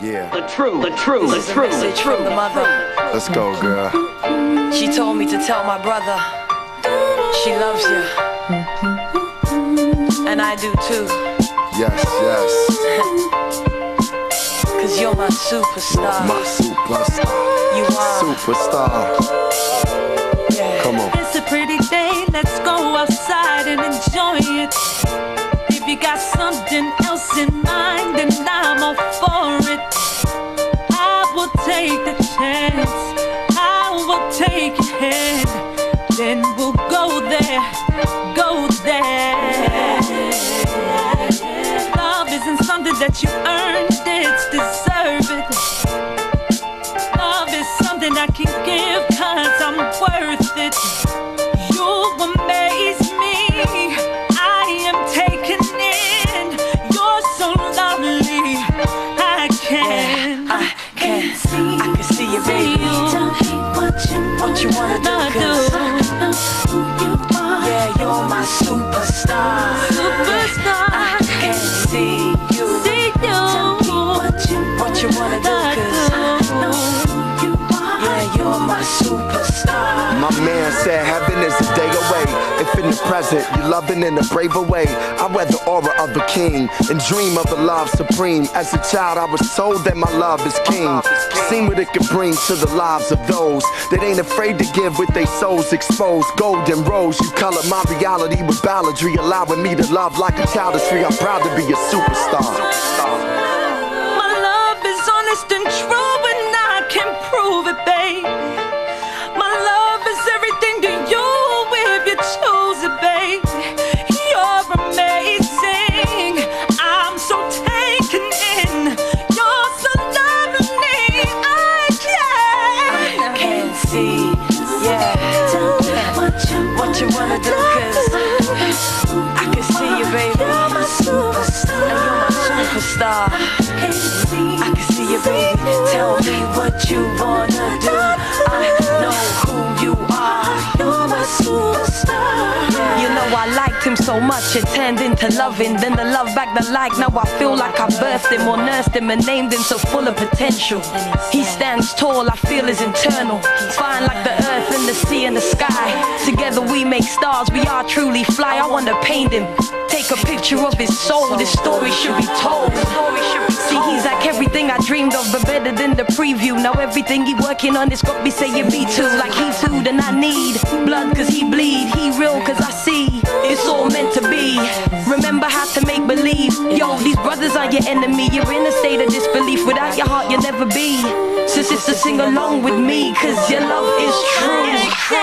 Yeah. The true. From the mother. Let's go, girl. She told me to tell my brother she loves you, and I do too. Yes. Cause you're my superstar. My superstar. You are. Superstar. Yeah. Come on. It's a pretty day, let's go outside and enjoy it. If you got something else in mind, then I'm all for it. I will take the chance, I will take your hand, then we'll go there. Love isn't something that you earned, it's deserved. Love is something I can give, cause I'm worth it. You amaze me, I am taken in. You're so lovely, I can see. I can see you, baby. Tell me What you wanna do, cause I know who you are. yeah, you're my superstar. I can see you. What you wanna do, cause yeah, you're my superstar. My man said heaven is a day away. If in the present you're loving in a braver way, I wear the aura of a king and dream of a love supreme. As a child I was told that my love is king. Seen what it can bring to the lives of those that ain't afraid to give with their souls exposed. Gold and rose, you color my reality with balladry, allowing me to love like a child is free. I'm proud to be a superstar. My love is honest and true, and I can prove it, babe. My love is everything to you if you choose it, babe. You're amazing, I'm so taken in. You're so lovely, I Can see, yeah. What you wanna do, cause I can see you, baby. You're my superstar. I can see you, baby. Tell me what you wanna do. I know who you are. You're my superstar. You know I liked him so much, it turned into loving. Then the love back the like. Now I feel like I birthed him or nursed him and named him so full of potential. He stands tall, I feel is internal. Fine like the earth and the sea and the sky. Together we make stars, we are truly fly. I wanna paint him, take a picture of his soul. This story should be told. See, he's like everything I dreamed of, but better than the preview. Now everything he working on, it's got me saying me too. Like he too, then I need blood cause he bleed. He real cause I see, it's all meant to be. Remember how to make believe. Yo, these brothers are your enemy. You're in a state of disbelief. Without your heart you'll never be. So sister, sing along with me, cause your love is true. I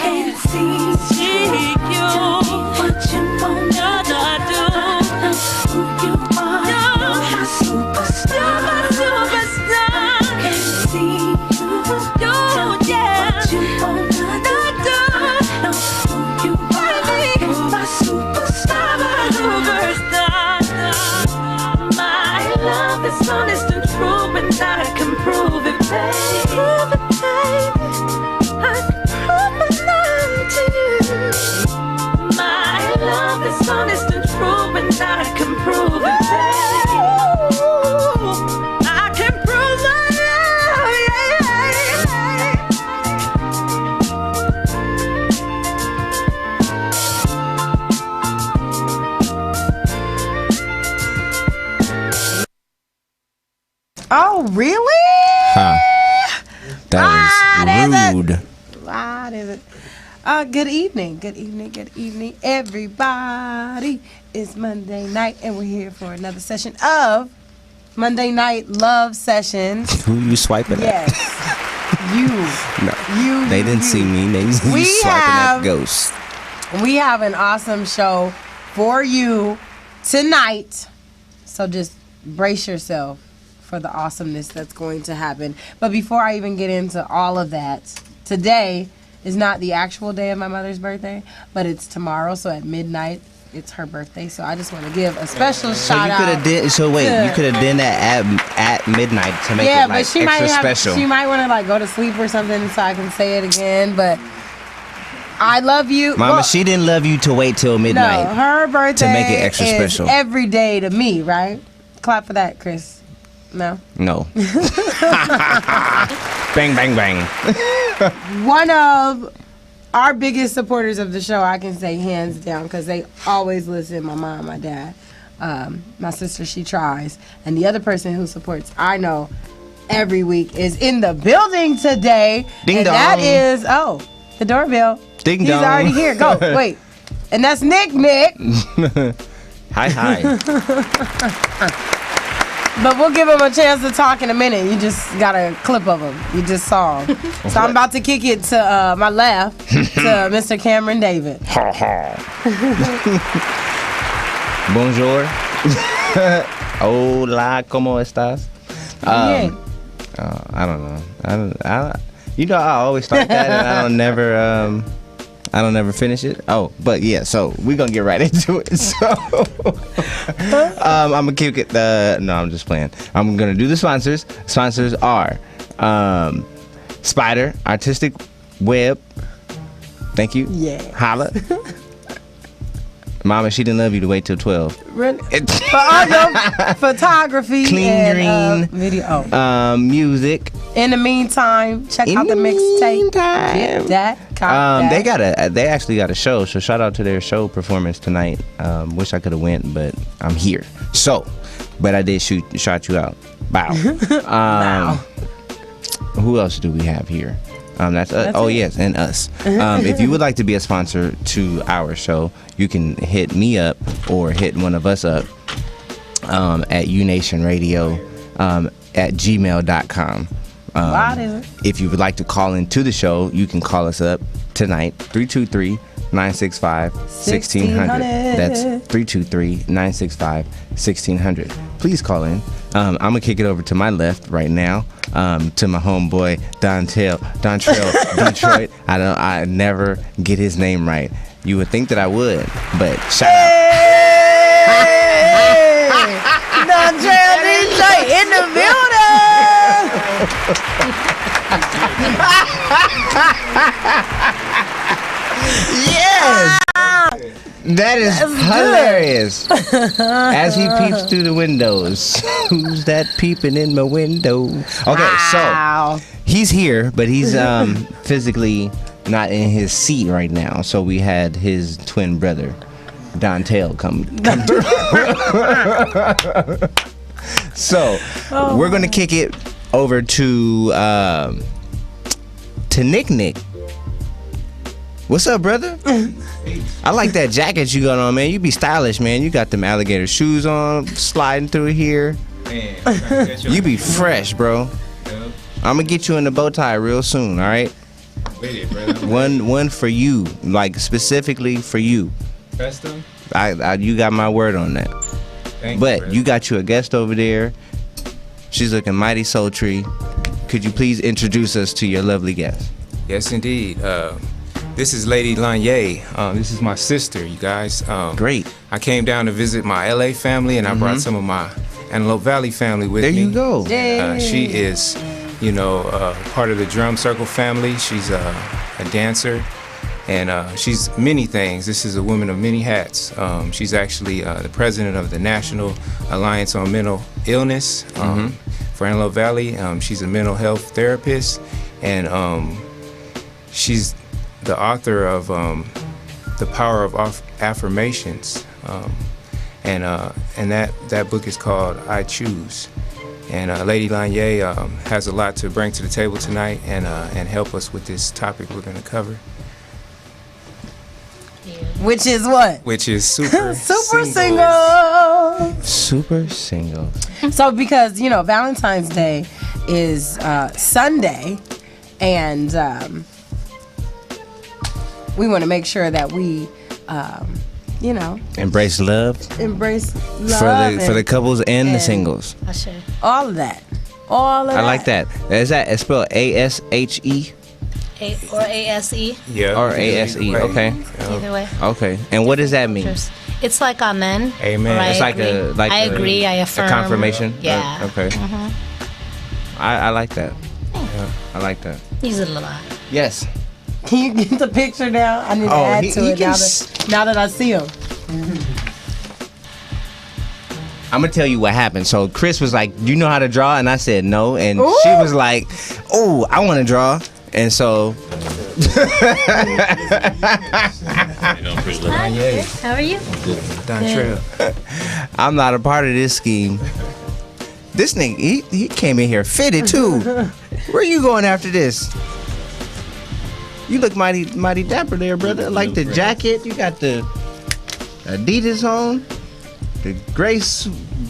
can see you. What you wanna do? You're my superstar. I can see you. Yeah. What you wanna do? You're my superstar. My love is honest and true, and I can prove it, babe. I can prove my love to you. My love is honest and true, and I can prove it, babe. I can prove my love, Oh, really? Huh. That was rude. What is it? Good evening, everybody. It's Monday night, and we're here for another session of Monday Night Love Sessions. Who you swiping Yes, you. at? No. You. They didn't see me. They swiping at Ghost. We have an awesome show for you tonight, so just brace yourself for the awesomeness that's going to happen. But before I even get into all of that, today is not the actual day of my mother's birthday, but it's tomorrow, so at midnight it's her birthday. So I just want to give a special shout out. You could have done that at midnight to make it like but she extra might special. She might want to like go to sleep or something, so I can say it again. But I love you, Mama. She didn't love you to wait till midnight. No, her birthday to make it extra is special every day to me, right? Clap for that, Chris. No. No. Bang, bang, bang. One of our biggest supporters of the show, I can say hands down, because they always listen. My mom, my dad, my sister, she tries. And the other person who supports, I know, every week is in the building today. Ding and dong. that is, the doorbell. Ding He's dong. already here. Go, wait. And that's Nick. Hi. But we'll give him a chance to talk in a minute. You just got a clip of him. You just saw him. So I'm about to kick it to my left to Mr. Cameron David. Ha ha. Bonjour. Hola, ¿cómo estás? Yeah. I don't know. I always start that and I don't never finish it. Oh, but yeah, so we're gonna get right into it. So I'm gonna kick it. No, I'm just playing. I'm gonna do the sponsors. Sponsors are Spider Artistic Web. Thank you. Yeah. Holla. Mama, she didn't love you to wait till 12. Really? For audio, photography, Clean and green. video. Music. In the meantime, check out the mixtape. Get that. Cop that. They actually got a show, so shout out to their show performance tonight. Wish I could have went, but I'm here. So, but I did shout you out. Bow. Wow. Who else do we have here? That's us. Oh, yes, and us. If you would like to be a sponsor to our show, you can hit me up or hit one of us up at unationradio at gmail.com. What is it? If you would like to call into the show, you can call us up tonight, 323-965-1600. That's 323-965-1600. Please call in. I'm going to kick it over to my left right now, to my homeboy, Dontrell Detroit. I never get his name right. You would think that I would, but shout out. Dontrell Detroit in the building. Yes! That is hilarious. As he peeps through the windows. Who's that peeping in my window? Okay, Wow. so he's here, but he's physically not in his seat right now. So we had his twin brother, Dontel, come through. So we're gonna kick it over to Nick. What's up, brother? I like that jacket you got on, man. You be stylish, man. You got them alligator shoes on, sliding through here. Man, You be fresh, bro. I'm gonna get you in the bow tie real soon, all right? with it, brother. One for you, like specifically for you. Custom. You got my word on that. Thank But brother. you got you a guest over there. She's looking mighty sultry. Could you please introduce us to your lovely guest? Yes, indeed. This is Lady Lanye. This is my sister, you guys. Great. I came down to visit my LA family, and I brought some of my Antelope Valley family with There me. you go. She is, part of the Drum Circle family. She's a dancer, and she's many things. This is a woman of many hats. She's actually the president of the National Alliance on Mental Illness for Antelope Valley. She's a mental health therapist, and she's the author of The Power of Affirmations, and that book is called I Choose. And Lady Lanye has a lot to bring to the table tonight and help us with this topic we're going to cover, Which is what? which is super Super singles. single. Super single. So because, Valentine's Day is Sunday, and we want to make sure that we, Embrace love embrace love for the and couples and the and- singles. all of that. All of that. I like that. Is that it's spelled ASHE Or ASE, Yeah. or ASE? Okay. either way. Okay. And what does that mean? It's like amen. Amen. Or I It's like agree. I agree. I affirm. A confirmation. Yeah. Okay. I like that. I like that. He's a little odd. Yes. Can you get the picture down? I need to add to it now that I see him. I'm gonna tell you what happened. So Chris was like, "Do you know how to draw?" And I said no, and Ooh. she was like, "Oh, I want to draw." And so Hi, good. How are you? Dontrell. I'm not a part of this scheme. This nigga, he came in here fitted too. Where you going after this? You look mighty dapper there, brother. Like the jacket, you got the Adidas on, the gray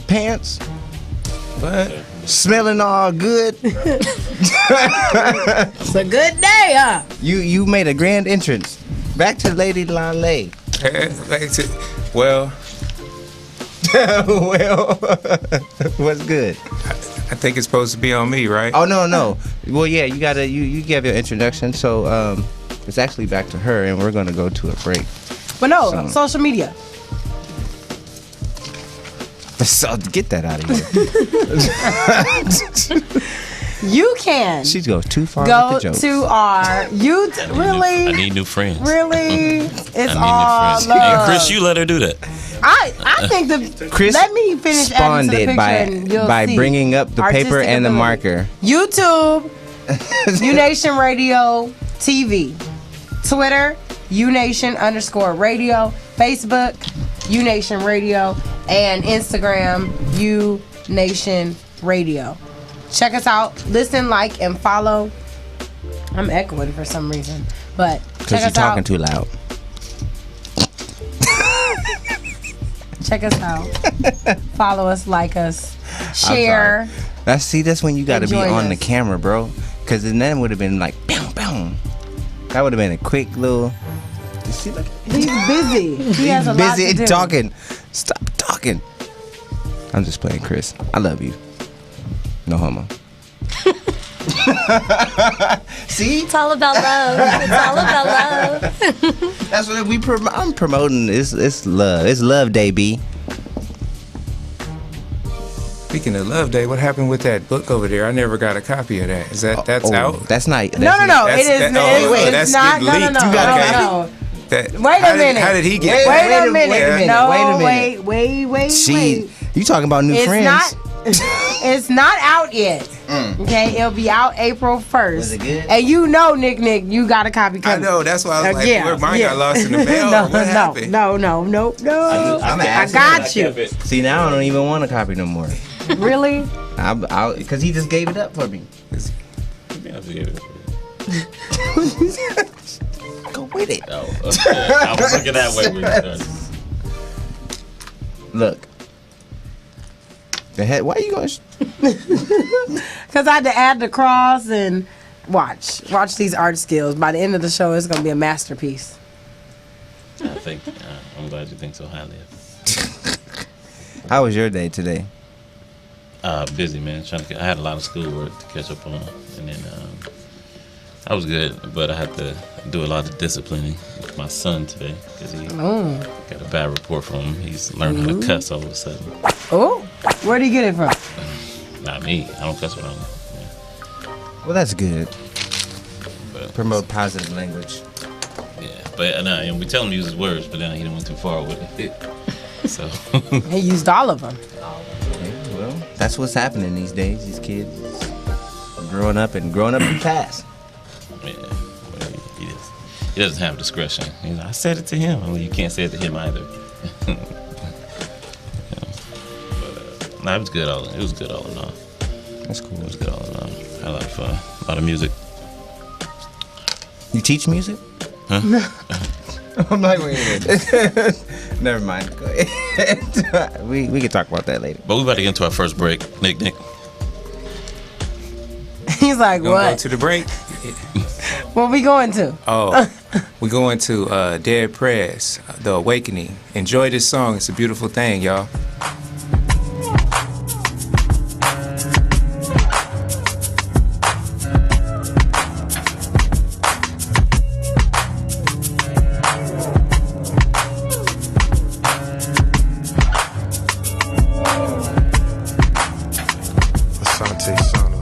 pants, But smelling all good. It's a good day, huh? You made a grand entrance. Back to Lady Lanley. well, Well, what's good? I think it's supposed to be on me, right? Oh no. Well, yeah, you gotta you gave your introduction, so it's actually back to her, and we're gonna go to a break. But no, So- social media. So get that out of here. You can She goes too far go with the jokes. to our YouTube. I Really? need new friends. Really? It's I need all new friends. love. And Chris, you let her do that. I think the Chris let me finish adding spawned to the it picture and you'll by see. bringing up the paper Artistic and the ability. marker. YouTube, UNation Radio TV, Twitter, UNation_radio, Facebook, UNation Radio, and Instagram, UNation Radio. Check us out. Listen, like, and follow. I'm echoing for some reason, but check Because you're us talking out. too loud. Check us out. Follow us, like us, share. That's when you got to be Enjoy on the this. camera, bro. Because then that would have been like, boom, boom. That would have been a quick little. You see, look, He's busy. He has a lot busy to do. talking. Stop talking. I'm just playing, Chris. I love you. No homo. See, It's all about love. It's all about love. that's what I'm promoting. It's love. It's Love Day, B. Speaking of Love Day, what happened with that book over there? I never got a copy of that. That's out? That's not. No. That's- It is. that- oh, it's that's not. getting No. leaked. You got a No. That, Wait a minute. How did he get Wait that? a minute. No. wait a minute. Wait. She, you talking about new It's friends? not. It's not out yet. Okay, it'll be out April 1st. Was it good? And you know, Nick, you got a copy I coming. know. That's why I was like, yeah, where mine yeah. got lost in the mail? no, or what happened? no. I'm I got you. See, now I don't even want a copy no more. Really? Because he just gave it up for me. Go with it. Oh, okay. I was looking that way when you started. Look. The head. Why are you going? Because I had to add the cross and watch these art skills. By the end of the show, it's gonna be a masterpiece. I'm glad you think so highly of How was your day today? busy, man. I had a lot of schoolwork to catch up on, and then I was good, but I had to do a lot of disciplining with my son today because he got a bad report from him. He's learning how to cuss all of a sudden. Oh, where'd he get it from? Not me. I don't cuss around him. Well, that's good. But, Promote positive language. yeah, but and we tell him to use his words, but then he didn't went too far with it. So He used all of them. Well, that's what's happening these days. These kids growing up too fast. yeah, but he doesn't have discretion. He's like, I said it to him. Well, you can't say it to him either. But it was good. It was good all in all. That's cool. It was good all in all. Had a lot of fun. A lot of music. You teach music? Huh? I'm like, wait a minute. Never mind. Go ahead. we can talk about that later. But we about to get into our first break. Nick. He's like, Gonna go what? to the break. What we going to? Oh, we're going to Dead Prayers, The Awakening. Enjoy this song. It's a beautiful thing, y'all. Asante Sana.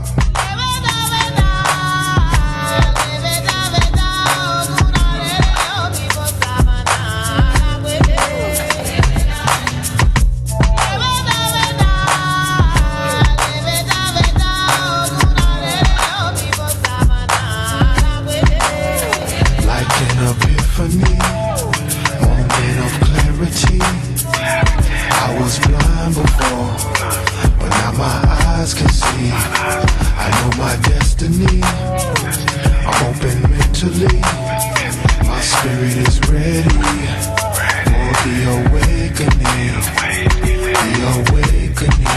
was blind before, but now my eyes can see. I know my destiny. I'm open mentally. My spirit is ready for the awakening. The awakening.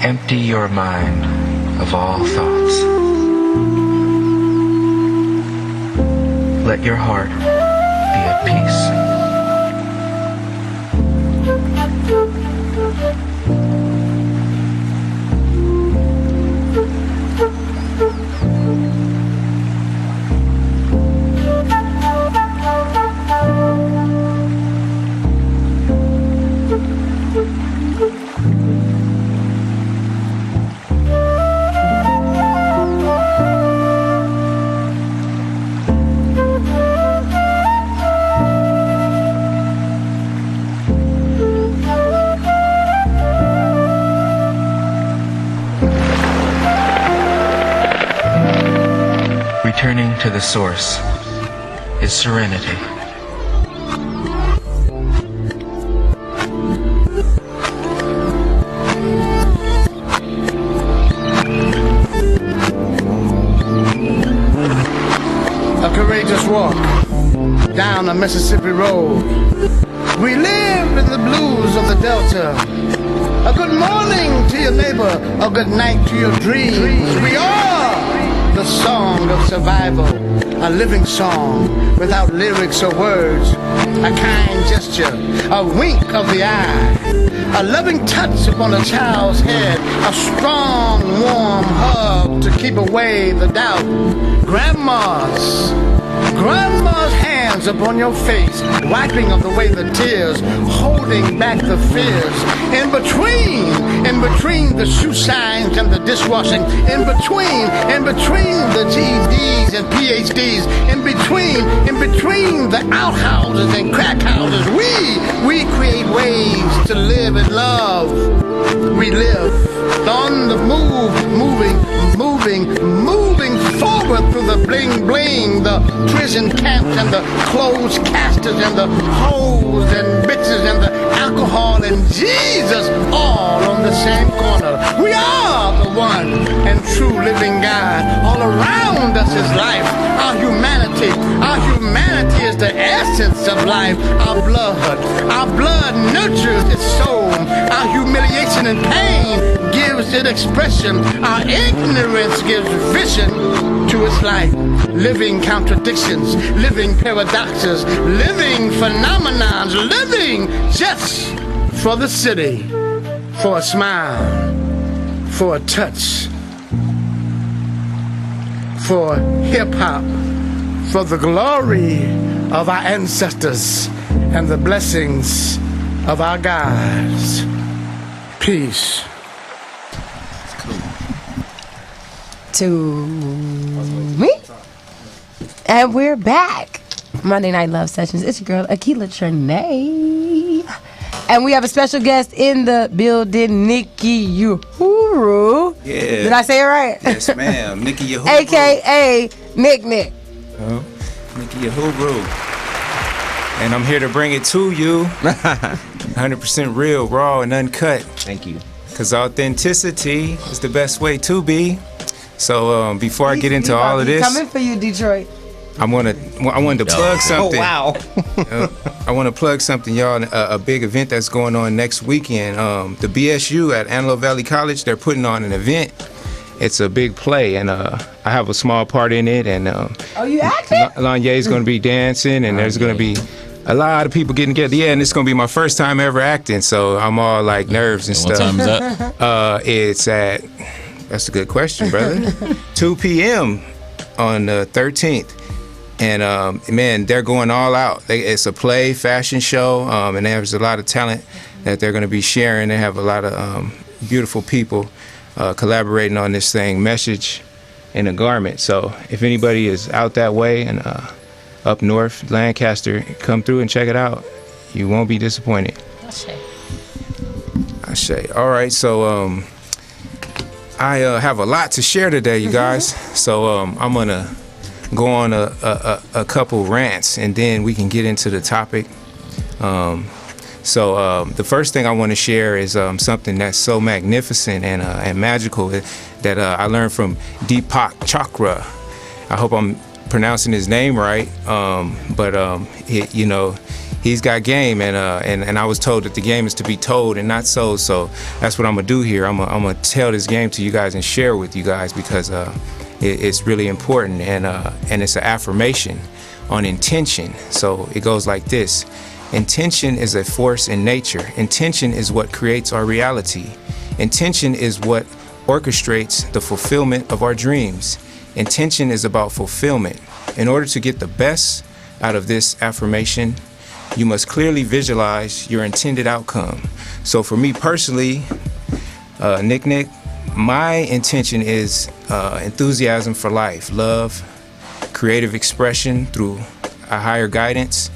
Empty your mind of all thoughts. Let your heart be at peace. Returning to the source is serenity. A courageous walk down a Mississippi road. We live in the blues of the Delta. A good morning to your neighbor, a good night to your dreams. We are the song of survival, a living song without lyrics or words, a kind gesture, a wink of the eye, a loving touch upon a child's head, a strong, warm hug to keep away the doubt. Grandma's hands upon your face, wiping of the way the tears, holding back the fears. In between the shoe shines and the dishwashing, in between the GEDs and PhDs, in between the outhouses and crack houses, we create ways to live and love. We live on the move, moving forward through the bling bling, the prison camps and the clothes casters and the hoes and bitches and the alcohol and Jesus, all on the same corner. We are the one and true living God. All around us is life. Our humanity is the essence of life. Our blood nurtures its soul. Our humiliation and pain gives it expression. Our ignorance gives vision to its life. Living contradictions, living paradoxes, living phenomenons, living just for the city, for a smile, for a touch, for hip-hop, for the glory of our ancestors and the blessings of our gods. Peace. To me. And we're back. Monday Night Love Sessions. It's your girl, Akila Trinae. And we have a special guest in the building, Nikki Uhuru. Yeah. Did I say it right? Yes, ma'am. Nikki Uhuru. AKA Nick. Oh, Nikki Uhuru. And I'm here to bring it to you. 100% real, raw, and uncut. Thank you. Because authenticity is the best way to be. So before I get into all of this, coming for you, Detroit. I wanted to plug something. Oh, wow. I want to plug something, y'all. A big event that's going on next weekend. The BSU at Antelope Valley College, they're putting on an event. It's a big play, and I have a small part in it. And oh, you acting? Lanye's going to be dancing, and there's going to be a lot of people getting together. Yeah, and it's going to be my first time ever acting, so I'm all like nerves and stuff. What time is that? It's at, that's a good question, brother. 2 p.m. on the 13th. And man, they're going all out. It's a play, fashion show, and there's a lot of talent that they're going to be sharing. They have a lot of beautiful people collaborating on this thing, Message in a Garment. So if anybody is out that way and up north, Lancaster, come through and check it out. You won't be disappointed. Ashe. All right, so I have a lot to share today, you guys. So I'm gonna go on a couple rants, and then we can get into the topic. So the first thing I want to share is something that's so magnificent and magical that I learned from Deepak Chopra. I hope I'm pronouncing his name right, but he's got game, and I was told that the game is to be told and not sold. So that's what I'm gonna do here. I'm gonna tell this game to you guys and share with you guys because it's really important, and it's an affirmation on intention. So it goes like this: intention is a force in nature. Intention is what creates our reality. Intention is what orchestrates the fulfillment of our dreams. Intention is about fulfillment. In order to get the best out of this affirmation, you must clearly visualize your intended outcome. So for me personally, Nick, my intention is enthusiasm for life, love, creative expression through a higher guidance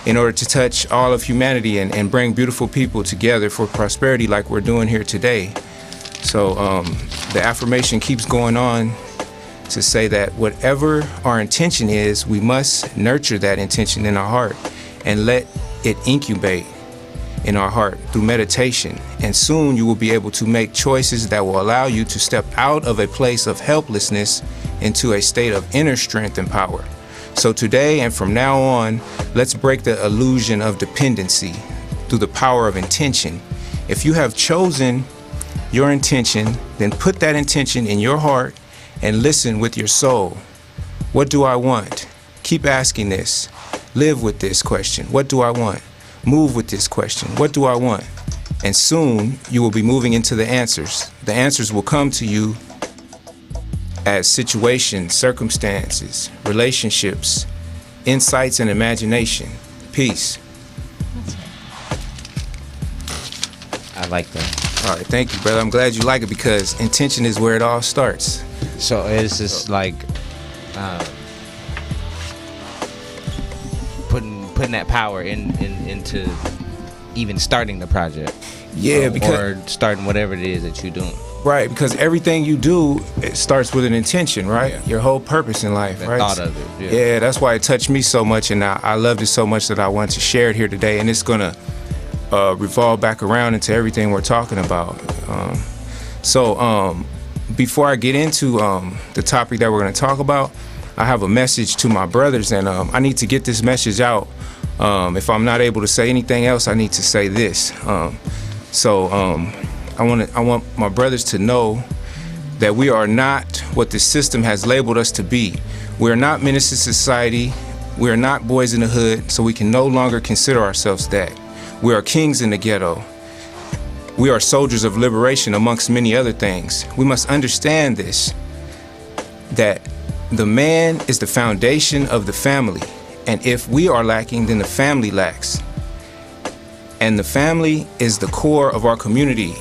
in order to touch all of humanity and bring beautiful people together for prosperity like we're doing here today. So the affirmation keeps going on to say that whatever our intention is, we must nurture that intention in our heart and let it incubate in our heart through meditation. And soon you will be able to make choices that will allow you to step out of a place of helplessness into a state of inner strength and power. So today and from now on, let's break the illusion of dependency through the power of intention. If you have chosen your intention, then put that intention in your heart and listen with your soul. What do I want? Keep asking this. Live with this question. What do I want? Move with this question. What do I want? And soon you will be moving into the answers. The answers will come to you as situations, circumstances, relationships, insights, and imagination. Peace. I like that. All right, thank you, brother. I'm glad you like it because intention is where it all starts. So it's just like putting that power into even starting the project. Yeah, because or starting whatever it is that you're doing. Right, because everything you do, it starts with an intention, right? Yeah. Your whole purpose in life, right? Thought of it. Yeah, that's why it touched me so much, and I loved it so much that I wanted to share it here today, and it's gonna revolve back around into everything we're talking about. Before I get into the topic that we're going to talk about, I have a message to my brothers, and I need to get this message out. If I'm not able to say anything else, I need to say this. I want my brothers to know that we are not what the system has labeled us to be. We are not menace to society. We are not boys in the hood, so we can no longer consider ourselves that. We are kings in the ghetto. We are soldiers of liberation, amongst many other things. We must understand this, that the man is the foundation of the family. And if we are lacking, then the family lacks. And the family is the core of our community.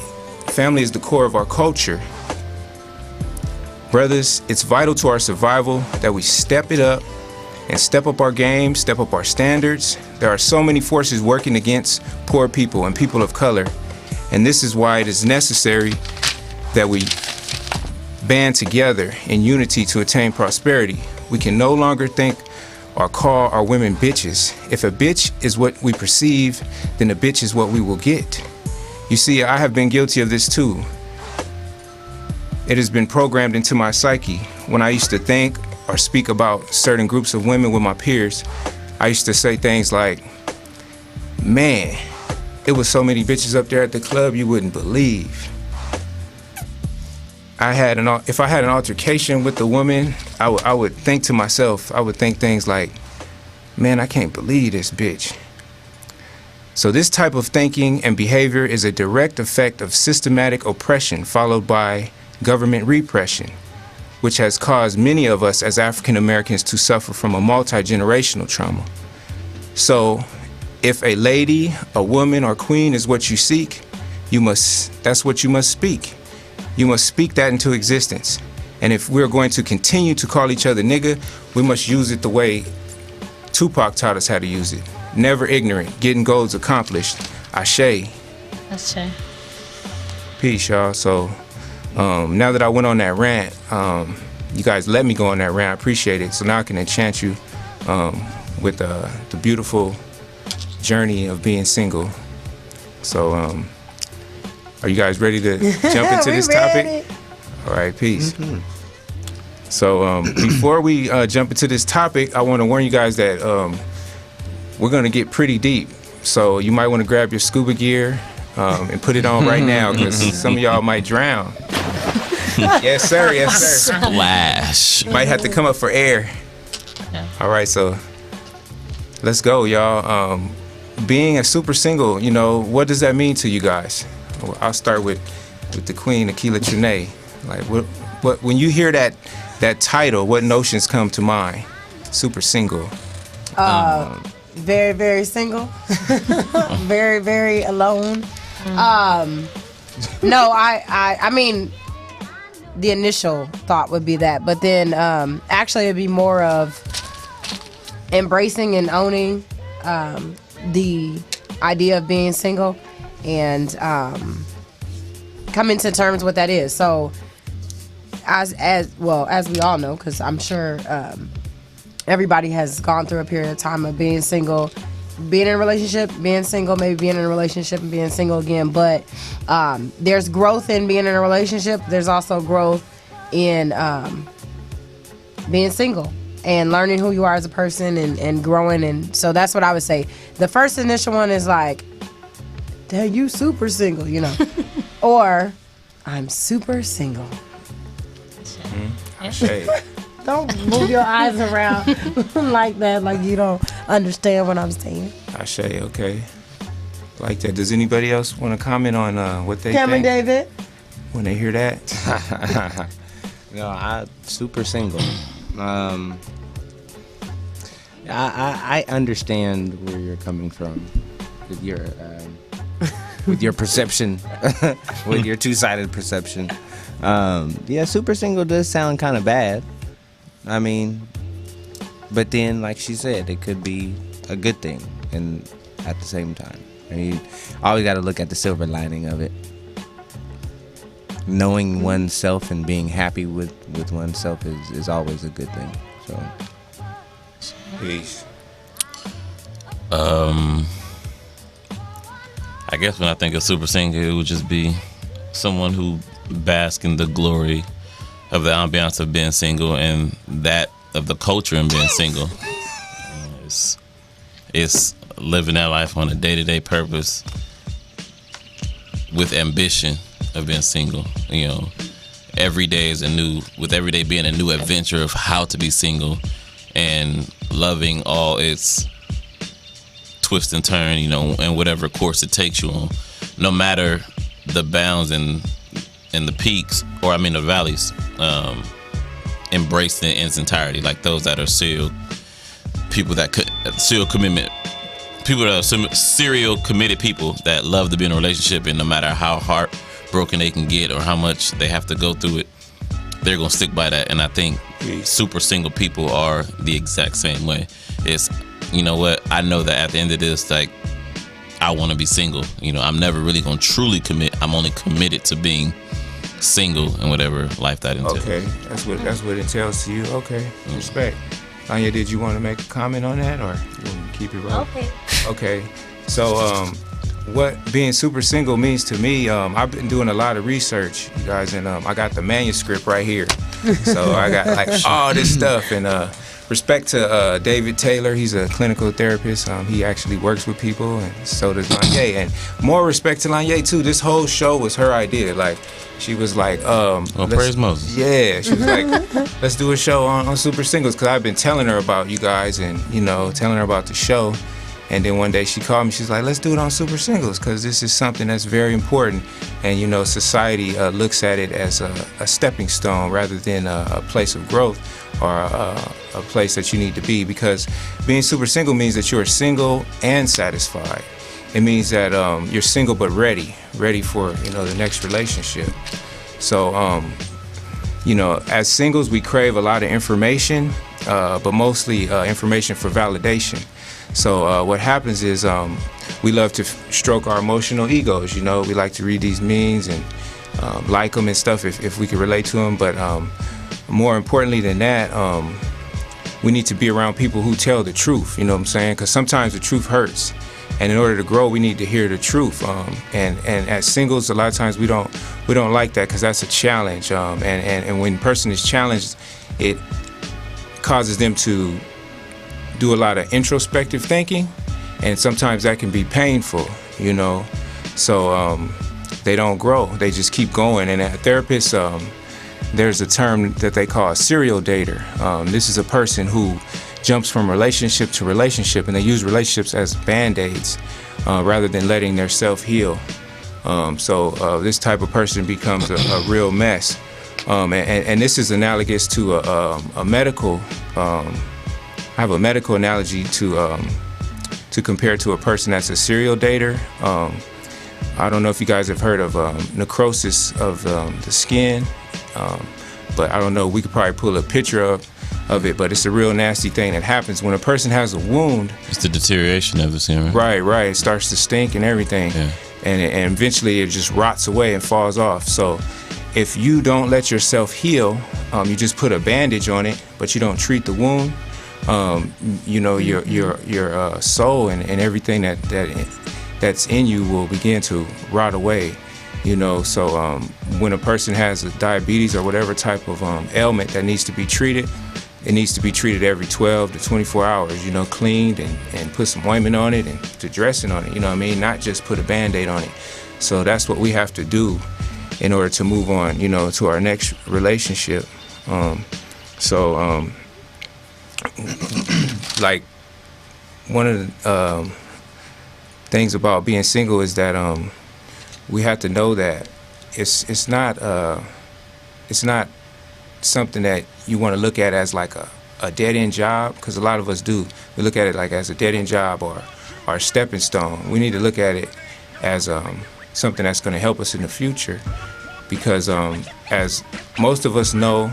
Family is the core of our culture. Brothers, it's vital to our survival that we step it up and step up our game, step up our standards. There are so many forces working against poor people and people of color. And this is why it is necessary that we band together in unity to attain prosperity. We can no longer think or call our women bitches. If a bitch is what we perceive, then a bitch is what we will get. You see, I have been guilty of this too. It has been programmed into my psyche. When I used to think or speak about certain groups of women with my peers, I used to say things like, man, it was so many bitches up there at the club you wouldn't believe. If I had an altercation with the woman, I would think to myself, I would think things like, man, I can't believe this bitch. So this type of thinking and behavior is a direct effect of systematic oppression followed by government repression. which has caused many of us as African Americans to suffer from a multi-generational trauma. So if a lady, a woman, or queen is what you seek, that's what you must speak. You must speak that into existence. And if we're going to continue to call each other nigga, we must use it the way Tupac taught us how to use it. Never ignorant, getting goals accomplished. Ashe. Ashe. Peace, y'all. So now that I went on that rant, you guys let me go on that rant. I appreciate it. So now I can enchant you with the beautiful journey of being single. So are you guys ready to jump into this topic? All right, peace. Mm-hmm. So before we jump into this topic, I want to warn you guys that we're going to get pretty deep. So you might want to grab your scuba gear and put it on right now, because some of y'all might drown. Yes, sir. Yes, sir. Splash. You might have to come up for air. Yeah. All right, so let's go, y'all. Being a super single, you know, what does that mean to you guys? Well, I'll start with the queen, Akilah Trinae. Like, what when you hear that title, what notions come to mind? Super single. Very, very single. Very, very alone. No, I mean, the initial thought would be that, but then actually it'd be more of embracing and owning the idea of being single and coming to terms with that is. So as we all know, because I'm sure everybody has gone through a period of time of being single, being in a relationship, being single, maybe being in a relationship and being single again. But there's growth in being in a relationship. There's also growth in being single and learning who you are as a person and growing. And so that's what I would say. The first initial one is like, "Dang, you super single," you know, or "I'm super single." Yeah. Don't move your eyes around like that, like you don't understand what I'm saying. Ashe, okay. Like that. Does anybody else want to comment on what they Cameron think David? when they hear that? No, I super single. I understand where you're coming from with your perception, with your two-sided perception. Yeah, super single does sound kind of bad. I mean, but then, like she said, it could be a good thing, and at the same time, I mean, always got to look at the silver lining of it. Knowing oneself and being happy with oneself is always a good thing. So, Peace. I guess when I think of super single, it would just be someone who basks in the glory of the ambiance of being single and that of the culture in being single. It's living that life on a day-to-day purpose with ambition of being single. You know, every day is with every day being a new adventure of how to be single and loving all its twist and turn, you know, and whatever course it takes you on, no matter the bounds and the peaks, or the valleys, embraced in its entirety. Like those that are serial committed people that love to be in a relationship, and no matter how heartbroken they can get or how much they have to go through it, they're gonna stick by that. And I think super single people are the exact same way. It's, you know what, I know that at the end of this, like, I want to be single. You know, I'm never really gonna truly commit. I'm only committed to being single and whatever life that entails. Okay, that's what it entails to you. Okay, respect. Anya, did you want to make a comment on that, or you want to keep it right? Okay. So, what being super single means to me, I've been doing a lot of research, you guys, and I got the manuscript right here. So I got like all this stuff, and respect to David Taylor. He's a clinical therapist. He actually works with people, and so does Lanye. And more respect to Lanye too. This whole show was her idea. Like, she was like, praise Moses. Yeah, she was like, let's do a show on super singles, because I've been telling her about you guys, and, you know, telling her about the show. And then one day she called me. She's like, let's do it on Super Singles, because this is something that's very important. And, you know, society looks at it as a stepping stone rather than a place of growth or a place that you need to be. Because being super single means that you are single and satisfied. It means that you're single but ready for, you know, the next relationship. So, you know, as singles, we crave a lot of information, but mostly information for validation. So what happens is we love to stroke our emotional egos. You know, we like to read these memes and like them and stuff if we can relate to them. But more importantly than that, we need to be around people who tell the truth. You know what I'm saying? Because sometimes the truth hurts. And in order to grow, we need to hear the truth. And as singles, a lot of times we don't like that because that's a challenge. And when a person is challenged, it causes them to do a lot of introspective thinking, and sometimes that can be painful, you know. So they don't grow; they just keep going. And at therapists, there's a term that they call a serial dater. This is a person who jumps from relationship to relationship, and they use relationships as band-aids rather than letting their self heal. So this type of person becomes a real mess. And this is analogous to a medical. I have a medical analogy to compare to a person that's a serial dater. I don't know if you guys have heard of necrosis of the skin, but I don't know. We could probably pull a picture of it, but it's a real nasty thing that happens when a person has a wound. It's the deterioration of the skin, right? Right. It starts to stink and everything, yeah. and eventually it just rots away and falls off. So if you don't let yourself heal, you just put a bandage on it, but you don't treat the wound. You know, your soul and everything that's in you will begin to rot away. You know, so when a person has a diabetes or whatever type of ailment that needs to be treated, it needs to be treated every 12 to 24 hours, you know, cleaned and put some ointment on it and to dressing on it, you know what I mean? Not just put a Band-Aid on it. So that's what we have to do in order to move on, you know, to our next relationship. Like, one of the things about being single is that we have to know that it's not something that you want to look at as like a dead-end job, because a lot of us do. We look at it like as a dead-end job or a stepping stone. We need to look at it as something that's going to help us in the future, because as most of us know,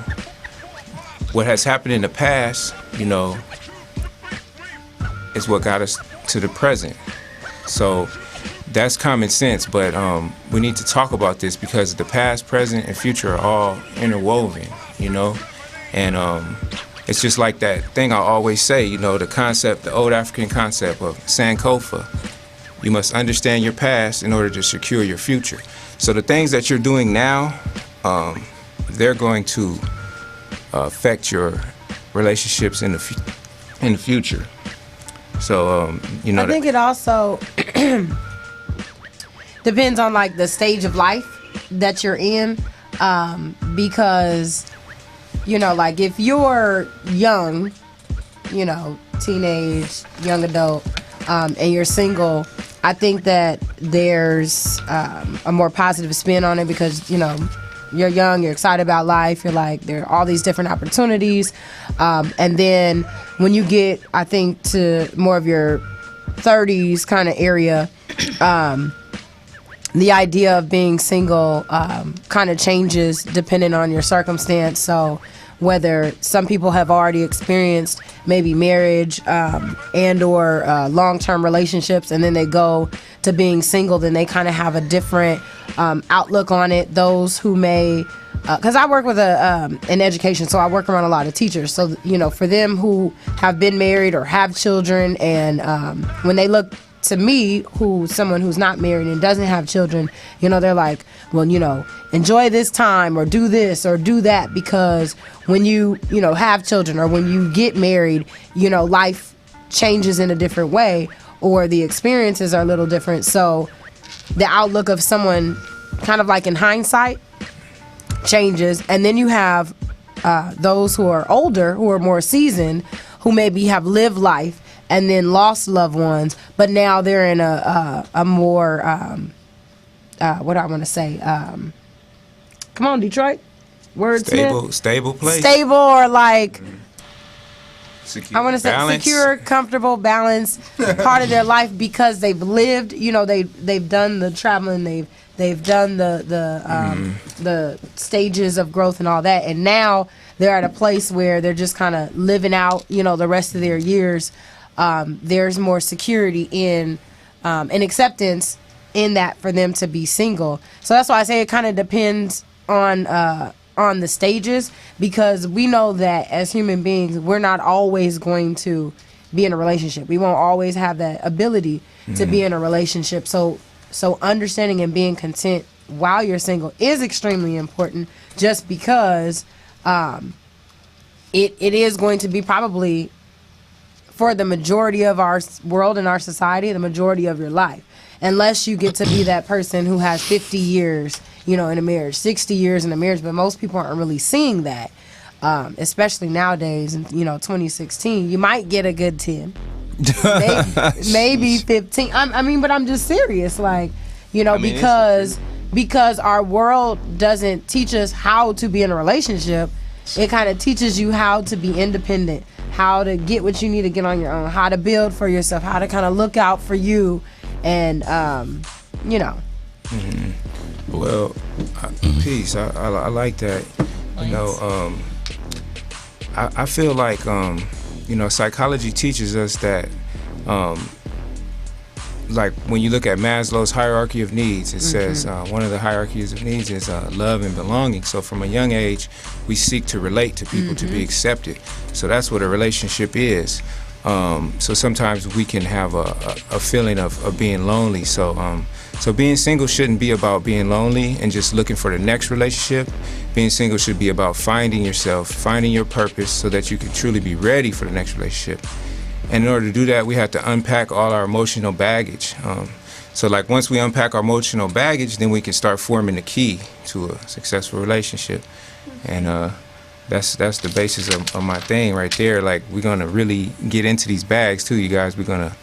what has happened in the past, you know, is what got us to the present. So that's common sense, but we need to talk about this because the past, present, and future are all interwoven, you know? And it's just like that thing I always say, you know, the old African concept of Sankofa. You must understand your past in order to secure your future. So the things that you're doing now, they're going to affect your relationships in the future. So, you know, I think it also depends on like the stage of life that you're in, because, you know, like if you're young, you know, teenage, young adult, and you're single, I think that there's a more positive spin on it because, you know, you're young, you're excited about life, you're like, there are all these different opportunities. And then when you get, I think, to more of your 30s kind of area, the idea of being single kind of changes depending on your circumstance. So whether some people have already experienced maybe marriage and or long-term relationships, and then they go to being single, then they kind of have a different outlook on it. Those who may, because I work with in education, so I work around a lot of teachers. So, you know, for them who have been married or have children, and when they look to me, someone who's not married and doesn't have children, you know, they're like, well, you know, enjoy this time or do this or do that, because when you know, have children or when you get married, you know, life changes in a different way or the experiences are a little different. So the outlook of someone, kind of like in hindsight, changes. And then you have those who are older, who are more seasoned, who maybe have lived life, and then lost loved ones, but now they're in a more what do I want to say? Come on, Detroit. Stable place. Stable, or like Secure, I want to say balance. secure, comfortable, balanced part of their life, because they've lived. You know, they've done the traveling, they've done the stages of growth and all that, and now they're at a place where they're just kind of living out, you know, the rest of their years. There's more security in and acceptance in that for them to be single. So that's why I say it kind of depends on the stages, because we know that as human beings, we're not always going to be in a relationship. We won't always have that ability to be in a relationship. So understanding and being content while you're single is extremely important, just because it is going to be probably, for the majority of our world and our society, the majority of your life. Unless you get to be that person who has 50 years, you know, in a marriage, 60 years in a marriage, but most people aren't really seeing that, especially nowadays in, 2016. You might get a good 10, maybe 15. I mean, but I'm just serious, like, because our world doesn't teach us how to be in a relationship. It kind of teaches you how to be independent, how to get what you need to get on your own, how to build for yourself, how to kind of look out for you. And Well, peace. I like that. I feel like psychology teaches us that like when you look at Maslow's hierarchy of needs, it says one of the hierarchies of needs is love and belonging. So from a young age, we seek to relate to people, to be accepted. So that's what a relationship is. So sometimes we can have a feeling of being lonely. So being single shouldn't be about being lonely and just looking for the next relationship. Being single should be about finding yourself, finding your purpose, so that you can truly be ready for the next relationship. And in order to do that, we have to unpack all our emotional baggage. So like once we unpack our emotional baggage, then we can start forming the key to a successful relationship. And that's the basis of my thing right there. Like, we're gonna really get into these bags too, you guys. We're gonna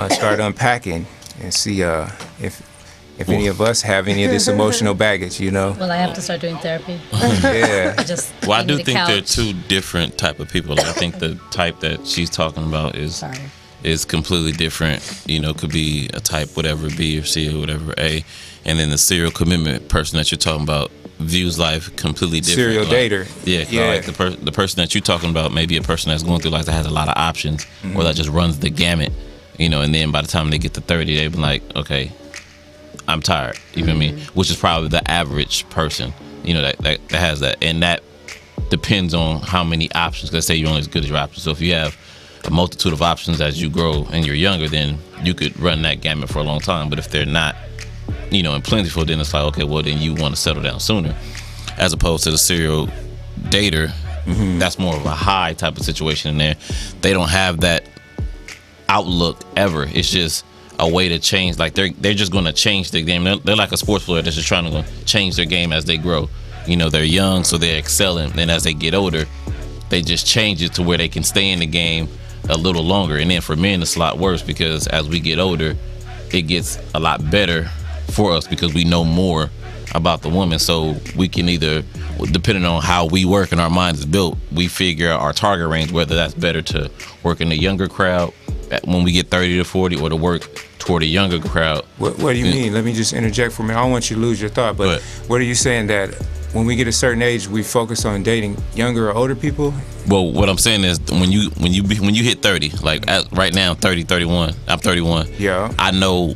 start unpacking and see if any of us have any of this emotional baggage, Well, I have to start doing therapy. Yeah. Well, I do think they're two different type of people. I think the type that she's talking about is completely different. Could be a type whatever, B or C or whatever, A. And then the serial commitment person that you're talking about views life completely different. Serial dater. Yeah. Like the person that you're talking about may be a person that's going through life that has a lot of options, or that just runs the gamut. And then by the time they get to 30, they be like, okay, I'm tired. You feel me? Which is probably the average person, that has that. And that depends on how many options. Let's say you're only as good as your options. So if you have a multitude of options as you grow and you're younger, then you could run that gamut for a long time. But if they're not, and plentiful, then it's like, okay, well, then you want to settle down sooner. As opposed to the serial dater, that's more of a high type of situation in there. They don't have that outlook ever. It's just a way to change. Like they're just going to change the game. They're like a sports player that's just trying to change their game as they grow. They're young, so they're excelling. Then as they get older, they just change it to where they can stay in the game a little longer. And then for men, it's a lot worse, because as we get older, it gets a lot better for us because we know more about the woman. So we can either, depending on how we work and our mind is built, we figure out our target range, whether that's better to work in the younger crowd when we get 30 to 40, or to work toward a younger crowd. What do you mean? Let me just interject for a minute. I don't want you to lose your thought, but what are you saying, that when we get a certain age, we focus on dating younger or older people? Well, what I'm saying is when you hit 30, like right now, 30, 31, I'm 31. Yeah. I know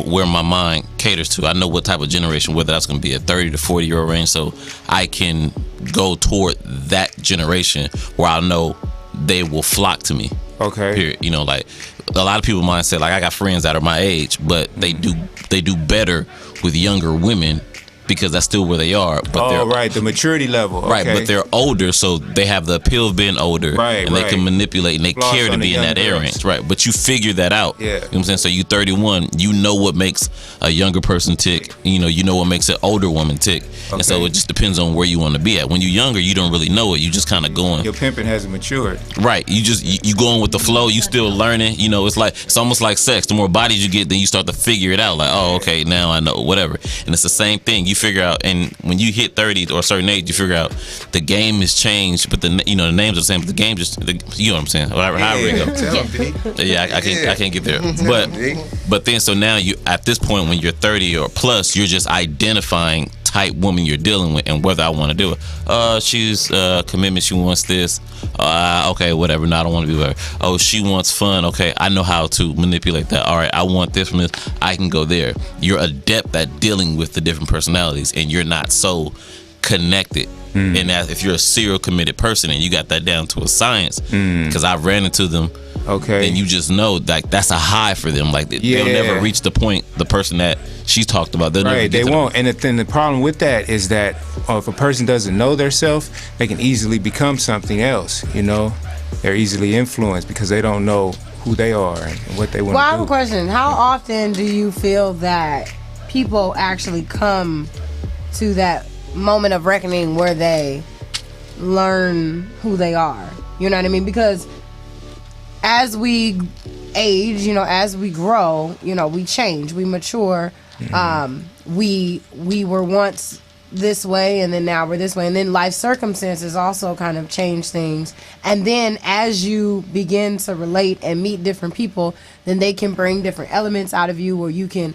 where my mind caters to. I know what type of generation, whether that's going to be a 30 to 40 year old range. So I can go toward that generation where I know they will flock to me. Okay. Period. Like a lot of people mindset, like I got friends that are my age, but they do better with younger women because that's still where they are. But they're right, the maturity level. Right, okay. but they're older, so they have the appeal of being older, Right, and they right. can manipulate and they Floss care to on the be in young that area, girls. right? But you figure that out. Yeah. You know what I'm saying? So you 31, you know what makes a younger person tick. You know what makes an older woman tick, and so Okay. it just depends on where you want to be at. When you're younger, you don't really know it. You just kind of going. Your pimping hasn't matured. Right, you going with the flow. You still learning. You know, it's almost like sex. The more bodies you get, then you start to figure it out. Like, oh, okay, now I know whatever. And it's the same thing. You figure out, and when you hit 30 or a certain age, you figure out the game has changed, but the names are the same. But the game you know what I'm saying? However it goes. Tell him, D. Yeah, I can't get there. But then so now you at this point when you're 30 or plus, you're just identifying type woman you're dealing with and whether I want to do it. She's commitment. She wants this. Okay, whatever. No, I don't want to be with her. Oh, she wants fun. Okay, I know how to manipulate that. All right, I want this from this. I can go there. You're adept at dealing with the different personalities, and you're not so connected. And that if you're a serial committed person and you got that down to a science, because I've ran into them. Okay. Then you just know like that's a high for them. Like they'll never reach the point. The person that she talked about, they'll never Right, get they to won't. And then the problem with that is that if a person doesn't know their self, they can easily become something else. You know, they're easily influenced because they don't know who they are and what they want Well, I to have do. a question. How often do you feel that people actually come to that moment of reckoning where they learn who they are? You know what I mean? Because as we age, as we grow, we change, we mature. We were once this way, and then now we're this way, and then life circumstances also kind of change things. And then as you begin to relate and meet different people, then they can bring different elements out of you, or you can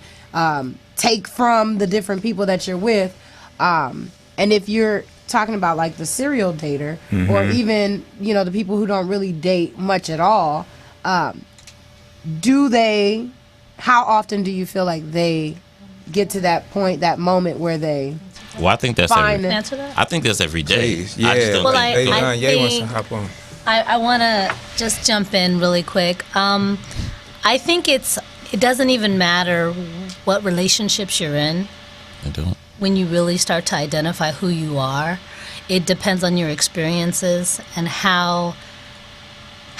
take from the different people that you're with. And if you're talking about like the serial dater, or even the people who don't really date much at all, how often do you feel like they get to that point, that moment where they Well, I think that's find every, it? Answer that? I think that's every day. Please, yeah. I just don't Well, think, I Ye wants to think- hop on. I want to just jump in really quick. I think it doesn't even matter what relationships you're in. I don't. When you really start to identify who you are, it depends on your experiences and how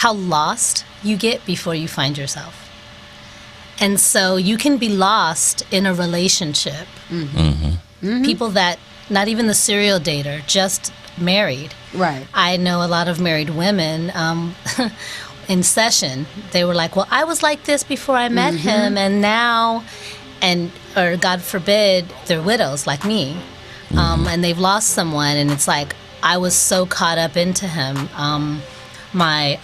lost you get before you find yourself. And so you can be lost in a relationship. People that, not even the serial dater, just married. Right. I know a lot of married women in session. They were like, well, I was like this before I met him, and now, or God forbid, they're widows like me, and they've lost someone, and it's like, I was so caught up into him. My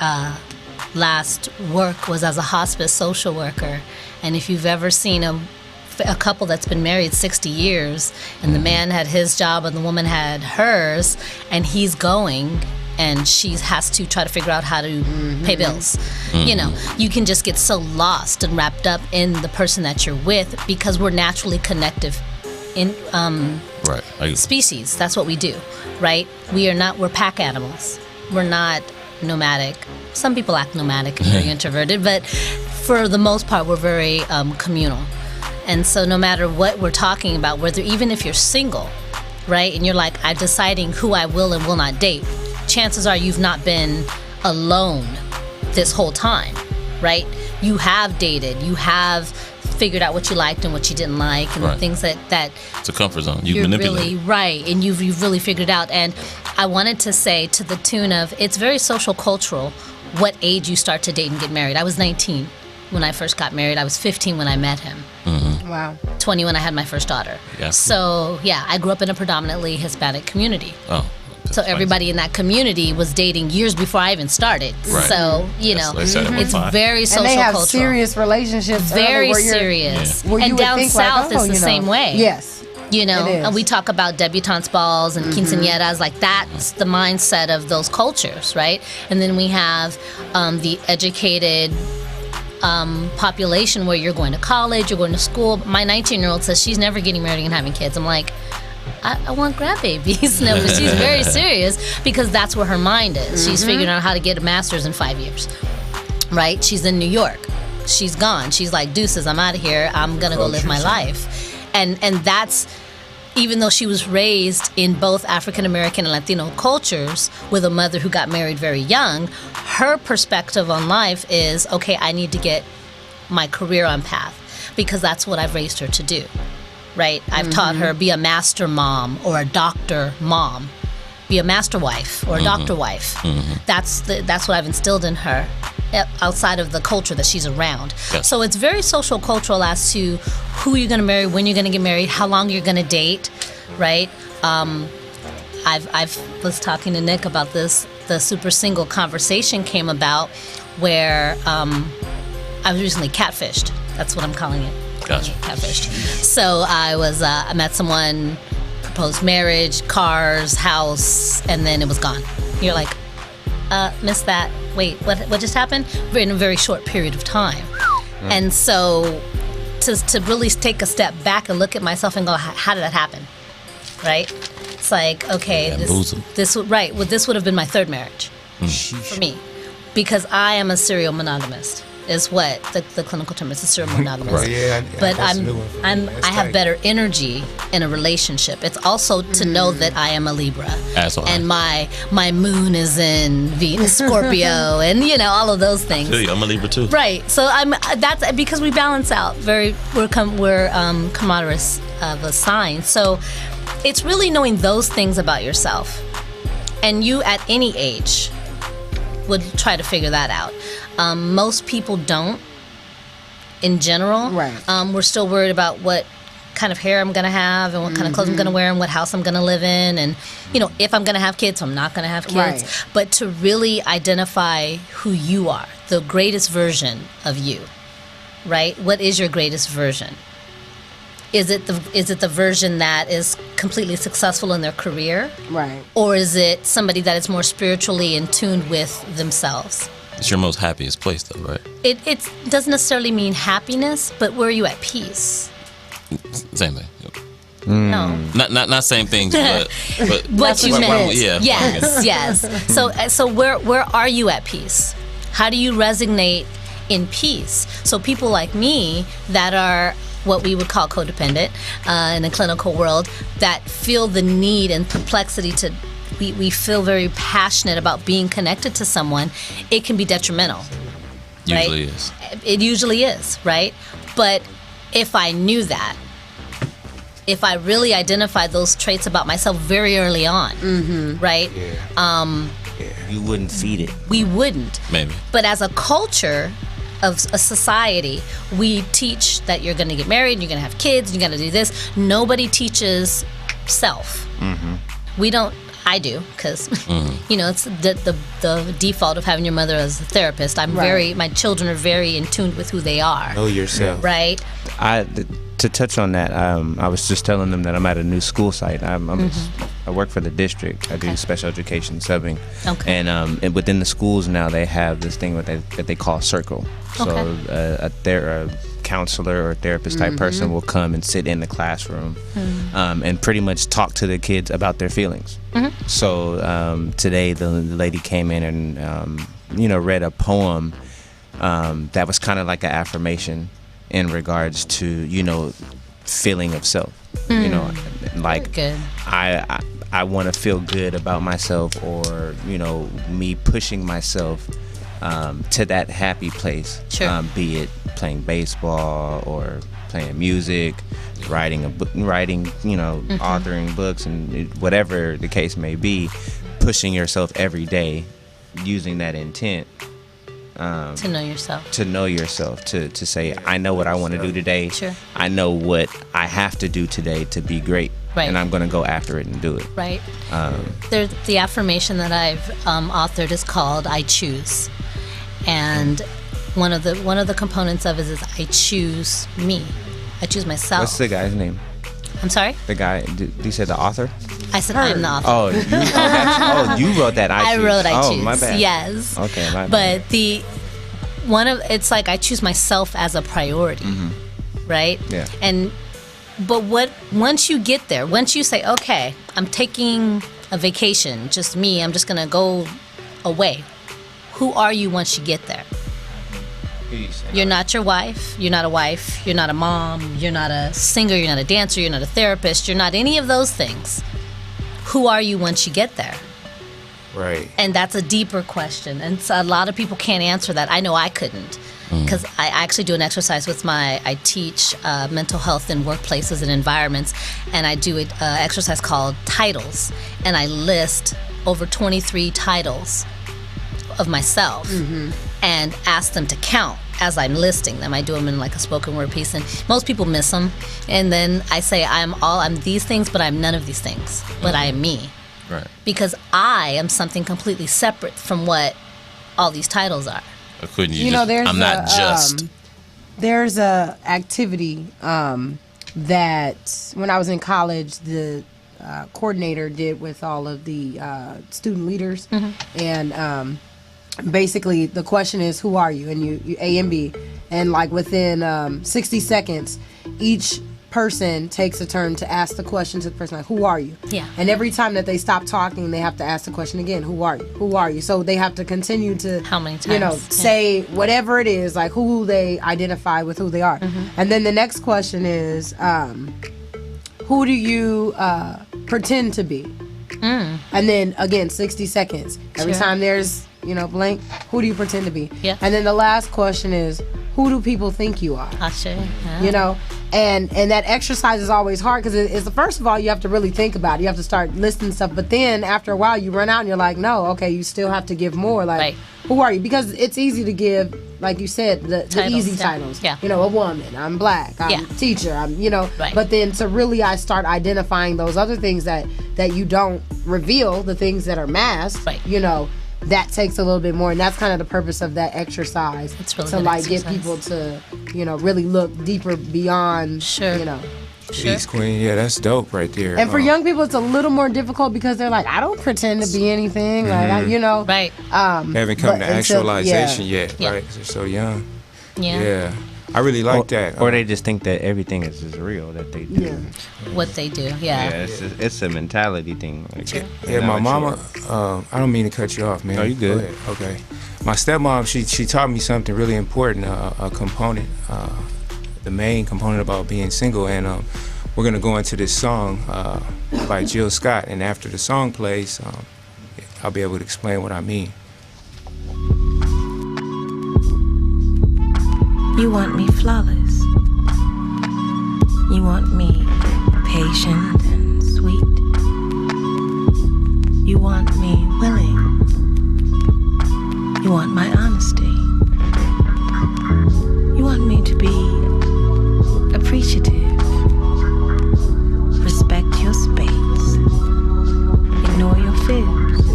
last work was as a hospice social worker, and if you've ever seen a couple that's been married 60 years, and the man had his job and the woman had hers, and he's going, and she has to try to figure out how to pay bills. You can just get so lost and wrapped up in the person that you're with, because we're naturally connective in Right. species. That's what we do, right? We're pack animals. We're not nomadic. Some people act nomadic and very introverted, but for the most part, we're very communal. And so no matter what we're talking about, even if you're single, right, and you're like, I'm deciding who I will and will not date, chances are you've not been alone this whole time, right? You have dated, you have figured out what you liked and what you didn't like, and the things that It's a comfort zone. You you're manipulate. really right, and you've really figured out. And I wanted to say, to the tune of, it's very social cultural what age you start to date and get married. I was 19 when I first got married. I was 15 when I met him. Wow. 20 when I had my first daughter. Yeah. So yeah, I grew up in a predominantly Hispanic community. Oh. So everybody in that community was dating years before I even started. Right. So, They said it it's was fine. very social And they have cultural. serious relationships. early Very where you're- serious. where you And would down think like, south oh, is the same way. Yes. You know, It is. and we talk about debutantes balls and quinceañeras, like that's the mindset of those cultures, right? And then we have the educated population where you're going to college, you're going to school. My 19-year-old says she's never getting married and having kids. I'm like, I want grandbabies. No, but she's very serious because that's where her mind is. She's figuring out how to get a master's in 5 years, right? She's in New York. She's gone. She's like, deuces, I'm out of here. I'm going to go live my life. And that's even though she was raised in both African American and Latino cultures with a mother who got married very young, her perspective on life is, okay, I need to get my career on path because that's what I've raised her to do, right? I've taught her be a master mom or a doctor mom, be a master wife or a doctor wife. That's what I've instilled in her outside of the culture that she's around. Yes. So it's very social cultural as to who you're going to marry, when you're going to get married, how long you're going to date, right? I've was talking to Nick about this. The super single conversation came about where I was recently catfished. That's what I'm calling it. Gotcha. Catfished. So I met someone, proposed marriage, cars, house, and then it was gone. You're like, missed that. Wait, what just happened? In a very short period of time. And so to really take a step back and look at myself and go, how did that happen? Right? It's like, okay, this would have been my third marriage for me, because I am a serial monogamist. Is what the clinical term is, a serial monogamist. Right. Yeah, but that's a new one for me. I have better energy in a relationship. It's also to know that I am a Libra, and my moon is in Venus, Scorpio, and all of those things. I'm a Libra too. Right. So that's because we balance out. We're camaraderies of a sign. So it's really knowing those things about yourself, and you at any age would try to figure that out. Most people don't, in general. Right. We're still worried about what kind of hair I'm going to have and what kind of clothes I'm going to wear and what house I'm going to live in, and if I'm going to have kids, I'm not going to have kids. Right. But to really identify who you are, the greatest version of you, right? What is your greatest version? Is it the version that is completely successful in their career? Right. Or is it somebody that is more spiritually in tune with themselves? It's your most happiest place, though, right? It doesn't necessarily mean happiness, but where are you at peace? Same thing. No. Not same things, but What you meant. Yeah. Yes. So where are you at peace? How do you resonate in peace? So people like me that are what we would call codependent in the clinical world, that feel the need and perplexity to, we feel very passionate about being connected to someone, it can be detrimental. Usually right? is. It usually is, right? But if I knew that, if I really identified those traits about myself very early on, right? Yeah. You wouldn't feed it. We wouldn't. Maybe. But as a culture of a society, we teach that you're going to get married, you're going to have kids, you're going to do this. Nobody teaches self. We don't. I do, because it's the default of having your mother as a therapist. My children are very in tune with who they are. Know yourself. Right. To touch on that, I was just telling them that I'm at a new school site. I work for the district. I do special education subbing. Okay. And within the schools now, they have this thing that they call Circle. So a counselor or therapist type person will come and sit in the classroom and pretty much talk to the kids about their feelings. So today the lady came in and read a poem that was kind of like an affirmation in regards to feeling of self. Like good. I want to feel good about myself, or me pushing myself to that happy place. Sure. Be it playing baseball or playing music, writing a book, authoring books, and whatever the case may be, pushing yourself every day, using that intent. To know yourself. To know yourself, to say, I know what I want to do today. Sure. I know what I have to do today to be great. Right. And I'm going to go after it and do it. Right. The affirmation that I've authored is called I Choose. And one of the components of it is I choose me. I choose myself. What's the guy's name? I'm sorry? The guy, you said the author? I said I'm the author. Oh, you wrote that. I wrote I choose. Oh, my bad. Yes. Okay, my bad. But it's like I choose myself as a priority, right? Yeah. But once you get there, once you say, okay, I'm taking a vacation, just me, I'm just gonna go away. Who are you once you get there? Peace. You're not your wife. You're not a wife. You're not a mom. You're not a singer. You're not a dancer. You're not a therapist. You're not any of those things. Who are you once you get there? Right. And that's a deeper question. And so a lot of people can't answer that. I know I couldn't. Because I actually do an exercise with I teach mental health in workplaces and environments, and I do an exercise called titles, and I list over 23 titles of myself and ask them to count as I'm listing them. I do them in like a spoken word piece, and most people miss them. And then I say I'm these things, but I'm none of these things, but I am me. Right. Because I am something completely separate from what all these titles are. Couldn't you, You know, I'm not just. There's a activity that when I was in college, the coordinator did with all of the student leaders, and basically the question is, who are you? And you A and B, and like within 60 seconds, each person takes a turn to ask the question to the person, like, who are you? Yeah. And every time that they stop talking, they have to ask the question again, who are you? Who are you? So they have to continue to, How many times? say whatever it is, like who they identify with who they are. And then the next question is, who do you pretend to be? And then again, 60 seconds. Every Sure. time there's, blank, who do you pretend to be? Yeah. And then the last question is, who do people think you are? Ashe, yeah. And that exercise is always hard because it's first of all, you have to really think about it. You have to start listing stuff, but then after a while you run out and you're like, no, okay, you still have to give more. Like, Right. who are you? Because it's easy to give, like you said, the Titles, easy yeah. titles. Yeah. A woman, I'm black, I'm Yeah. a teacher, I'm, Right. But then to really, I start identifying those other things that you don't reveal, the things that are masked, Right. that takes a little bit more, and that's kind of the purpose of that exercise. It's really to good like exercise. get people to, really look deeper beyond, Sure. Peace, Queen. Yeah, that's dope right there. And for young people, it's a little more difficult because they're like, I don't pretend to be anything, like Right. They haven't come to but until- actualization yet, Yeah. right? They're so young. Yeah. Yeah. I really like that. Or they just think that everything is just real that they do. Yeah. What they do, Yeah, it's a mentality thing. Like, Yeah, my mama. I don't mean to cut you off, man. No, you good. Go ahead. Okay. My stepmom, she taught me something really important, a component, the main component about being single, and we're gonna go into this song by Jill Scott, and after the song plays, I'll be able to explain what I mean. You want me flawless. You want me patient and sweet. You want me willing. You want my honesty. You want me to be appreciative. Respect your space. Ignore your fears.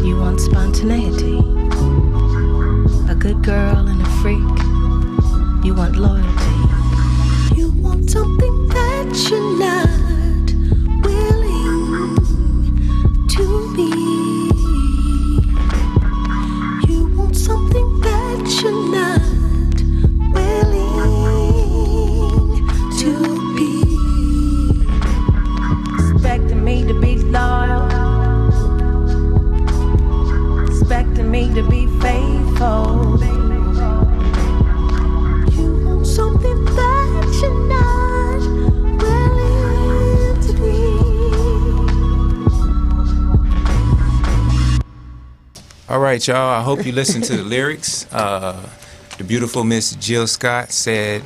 You want spontaneity. A good girl and a freak. You want loyalty. You want something that you're not willing to be. You want something that you're not willing to be. Expecting me to be loyal. Expecting me to be faithful. You want something that you're not willing to be. All right, y'all. I hope you listened to the lyrics. The beautiful Miss Jill Scott said,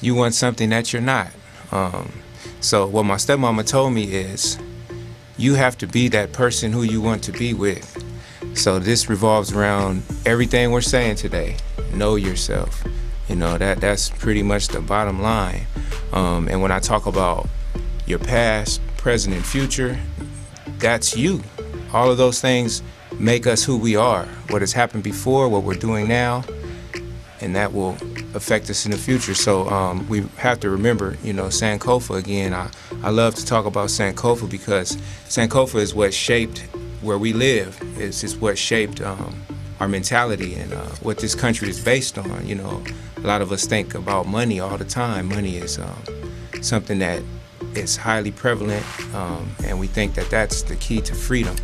"You want something that you're not." So what my stepmama told me is, you have to be that person who you want to be with. So this revolves around everything we're saying today. Know yourself. That's pretty much the bottom line. And when I talk about your past, present, and future, that's you. All of those things make us who we are. What has happened before, what we're doing now, and that will affect us in the future. So we have to remember, Sankofa again. I love to talk about Sankofa because Sankofa is what shaped where we live. It's what shaped our mentality and what this country is based on. A lot of us think about money all the time. Money is something that is highly prevalent, and we think that that's the key to freedom.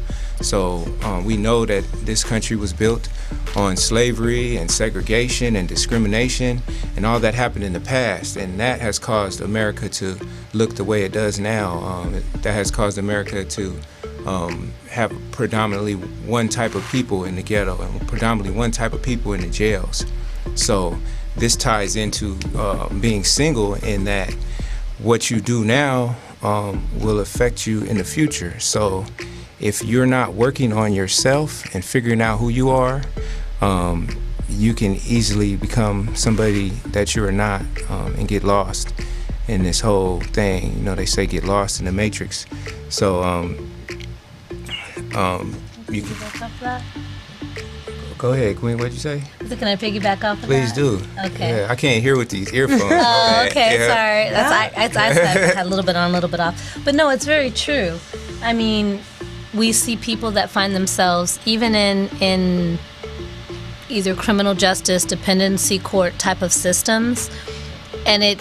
So we know that this country was built on slavery and segregation and discrimination, and all that happened in the past, and that has caused America to look the way it does now. That has caused America to have predominantly one type of people in the ghetto and predominantly one type of people in the jails. So this ties into being single, in that what you do now will affect you in the future. So if you're not working on yourself and figuring out who you are, you can easily become somebody that you are not, and get lost in this whole thing. You know, they say get lost in the matrix. So you can go ahead, Queen. What'd you say? So can I piggyback off of Please that? do. Okay. Yeah, I can't hear with these earphones. Oh, okay, Yeah. sorry. I had a little bit on, a little bit off. But no, it's very true. I mean, we see people that find themselves even in either criminal justice, dependency court type of systems, and it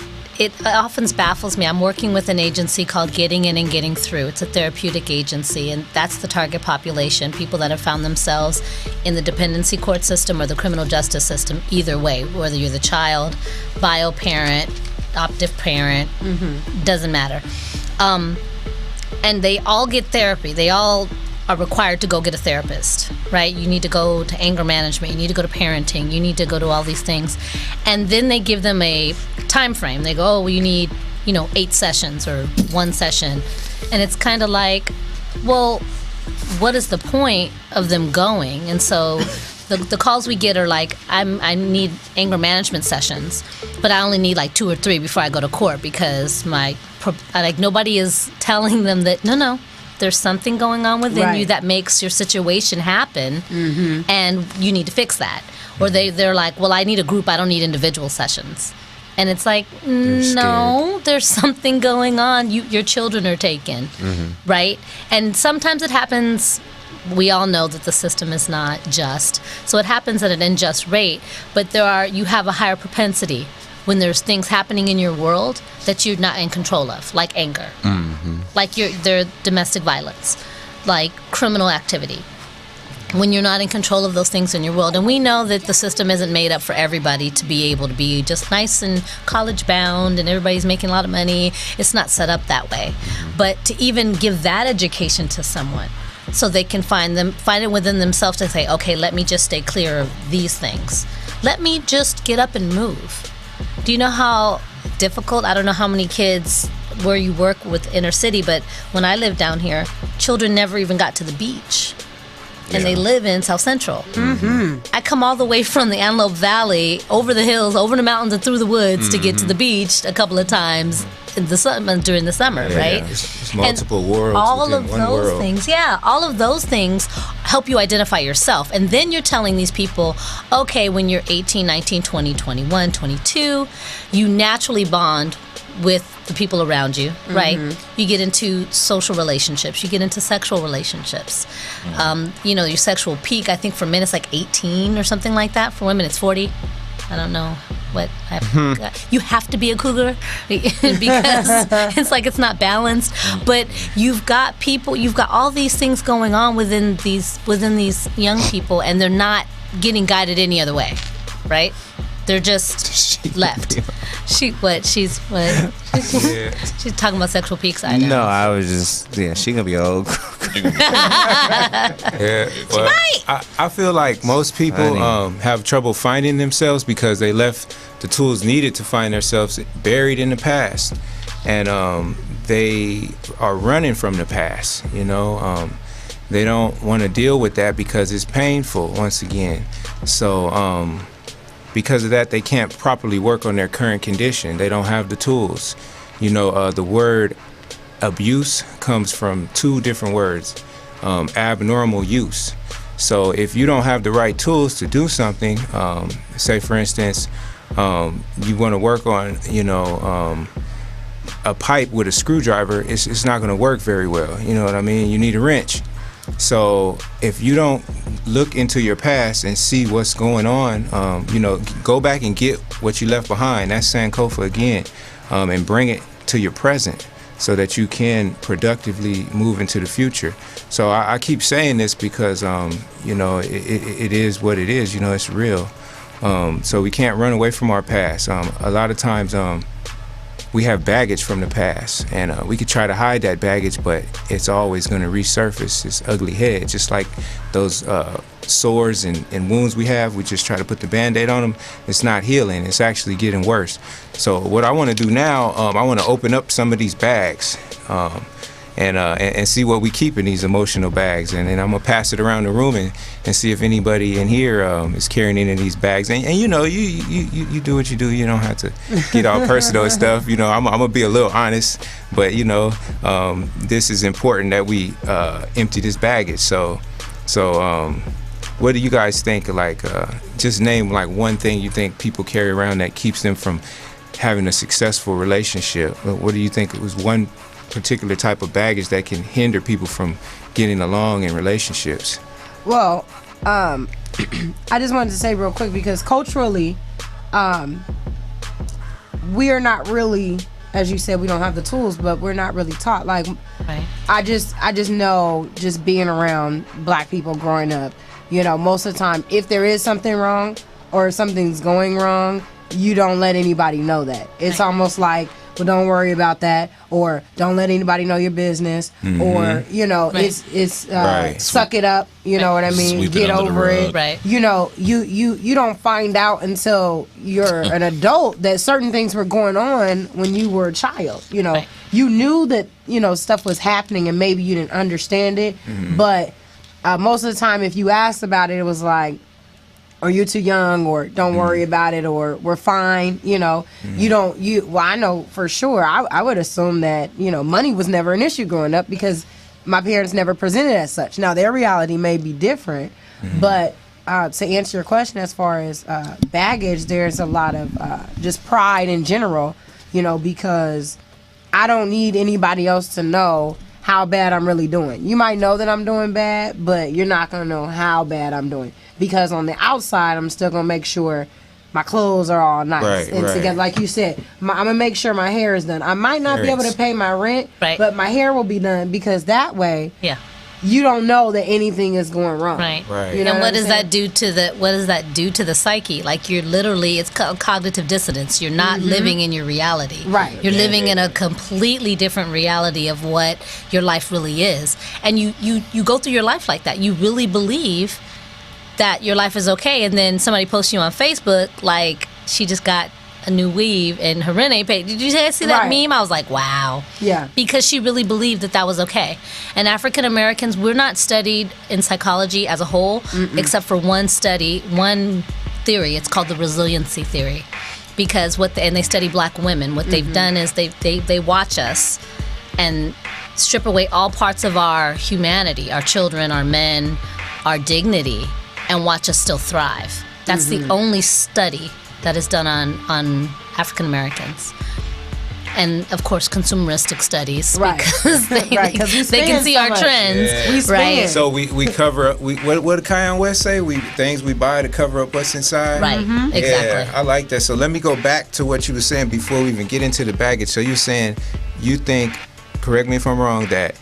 often baffles me. I'm working with an agency called Getting In and Getting Through. It's a therapeutic agency, and that's the target population, people that have found themselves in the dependency court system or the criminal justice system, either way, whether you're the child, bio parent, adoptive parent, doesn't matter. And they all get therapy. They all are required to go get a therapist, right? You need to go to anger management, you need to go to parenting, you need to go to all these things. And then they give them a time frame. They go, oh, well, you need, 8 sessions or 1 session. And it's kind of like, well, what is the point of them going? And so the calls we get are like, I need anger management sessions, but I only need like 2 or 3 before I go to court, because nobody is telling them that, no, there's something going on within you that makes your situation happen, and you need to fix that. Or they're like, well, I need a group, I don't need individual sessions. And it's like, no, there's something going on. Your children are taken, right? And sometimes it happens, we all know that the system is not just, so it happens at an unjust rate, but you have a higher propensity when there's things happening in your world that you're not in control of, like anger, like their domestic violence, like criminal activity. When you're not in control of those things in your world. And we know that the system isn't made up for everybody to be able to be just nice and college bound and everybody's making a lot of money. It's not set up that way. But to even give that education to someone so they can find it within themselves to say, okay, let me just stay clear of these things. Let me just get up and move. Do you know how difficult, I don't know how many kids where you work with inner city, but when I lived down here, children never even got to the beach. And they live in South Central. I come all the way from the Antelope Valley, over the hills, over the mountains, and through the woods to get to the beach a couple of times in the during the summer, right? Yeah. It's multiple worlds all within of one those world. things, all of those things help you identify yourself. And then you're telling these people, okay, when you're 18, 19, 20, 21, 22, you naturally bond with the people around you, right? You get into social relationships, you get into sexual relationships. Your sexual peak, I think for men it's like 18 or something like that. For women it's 40. I don't know what you have to be a cougar because it's like it's not balanced. But you've got all these things going on within these young people, and they're not getting guided any other way, right? They're just left. She's talking about sexual peaks. I know. No, I was just she gonna be old. Well, I feel like most people have trouble finding themselves because they left the tools needed to find themselves buried in the past, and they are running from the past. They don't want to deal with that because it's painful. Once again, so. Because of that, they can't properly work on their current condition. They don't have the tools. The word abuse comes from 2 different words, abnormal use. So if you don't have the right tools to do something, say for instance, you want to work on, a pipe with a screwdriver, it's not going to work very well. You know what I mean? You need a wrench. So if you don't look into your past and see what's going on, go back and get what you left behind. That's Sankofa again, and bring it to your present so that you can productively move into the future. So I keep saying this because, you know, it is what it is. You know, it's real. So we can't run away from our past. A lot of times we have baggage from the past, and we could try to hide that baggage, but it's always going to resurface its ugly head. Just like those sores and wounds we have, we just try to put the Band-Aid on them. It's not healing. It's actually getting worse. So what I want to do now, I want to open up some of these bags and see what we keep in these emotional bags. And then I'm going to pass it around the room and see if anybody in here is carrying any of these bags. And you know, you do what you do. You don't have to get all personal and stuff. You know, I'm going to be a little honest. But, you know, this is important that we empty this baggage. So what do you guys think? Like, just name like one thing you think people carry around that keeps them from having a successful relationship. What do you think was one particular type of baggage that can hinder people from getting along in relationships? Well, I just wanted to say real quick, because culturally, we are not really, as you said, we don't have the tools, but we're not really taught. Like, Right. I just know, just being around black people growing up, you know, most of the time, if there is something wrong or something's going wrong, you don't let anybody know that. It's almost like, well, don't worry about that, or don't let anybody know your business, or, you know, it's suck it up, you know what I mean? Sweep it Get under the over it. rug. Right. You know, you don't find out until you're an adult that certain things were going on when you were a child. You know, Right. you knew that, you know, stuff was happening and maybe you didn't understand it, but most of the time if you asked about it, it was like, or you're too young, or don't worry about it, or we're fine, you know. Well, I know for sure, I would assume that, you know, money was never an issue growing up because my parents never presented as such. Now, their reality may be different, but to answer your question as far as baggage, there's a lot of just pride in general, you know, because I don't need anybody else to know how bad I'm really doing. You might know that I'm doing bad, but you're not going to know how bad I'm doing. Because on the outside, I'm still going to make sure my clothes are all nice and together. Like you said, I'm going to make sure my hair is done. I might not be able to pay my rent, but my hair will be done, because that way, you don't know that anything is going wrong. Right. You know and what does I'm that do to the psyche? Like, you're literally, it's called cognitive dissonance. You're not living in your reality. Right. You're living in a completely different reality of what your life really is. And you go through your life like that. You really believe that your life is okay, and then somebody posts you on Facebook like, she just got a new weave and her rent ain't paid. Did you see that meme? I was like, wow. Yeah. Because she really believed that was okay. And African Americans, we're not studied in psychology as a whole, except for one theory. It's called the resiliency theory. Because and they study black women. What they've done is they watch us and strip away all parts of our humanity, our children, our men, our dignity, and watch us still thrive. That's the only study that is done on African Americans. And of course, consumeristic studies, because they can see our trends. Yeah. So we cover up. What did Kion West say? Things we buy to cover up what's inside. Right. Exactly. Yeah, I like that. So let me go back to what you were saying before we even get into the baggage. So you're saying you think, correct me if I'm wrong, that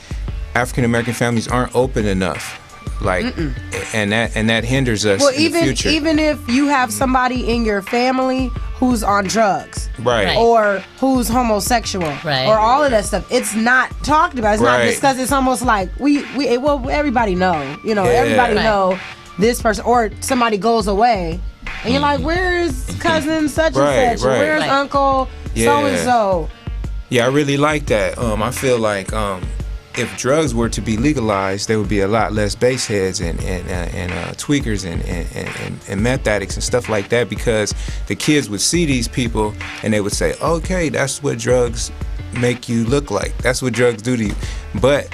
African American families aren't open enough. Like, and that hinders us in the future. Even if you have somebody in your family who's on drugs, or who's homosexual, or all of that stuff, it's not talked about. It's not discussed. It's almost like everybody know, you know, everybody know this person, or somebody goes away, and you're like, where's cousin such and such? Where's uncle so and so? Yeah, I really like that. I feel like if drugs were to be legalized, there would be a lot less base heads and tweakers and meth addicts and stuff like that, because the kids would see these people and they would say, okay, that's what drugs make you look like. That's what drugs do to you. But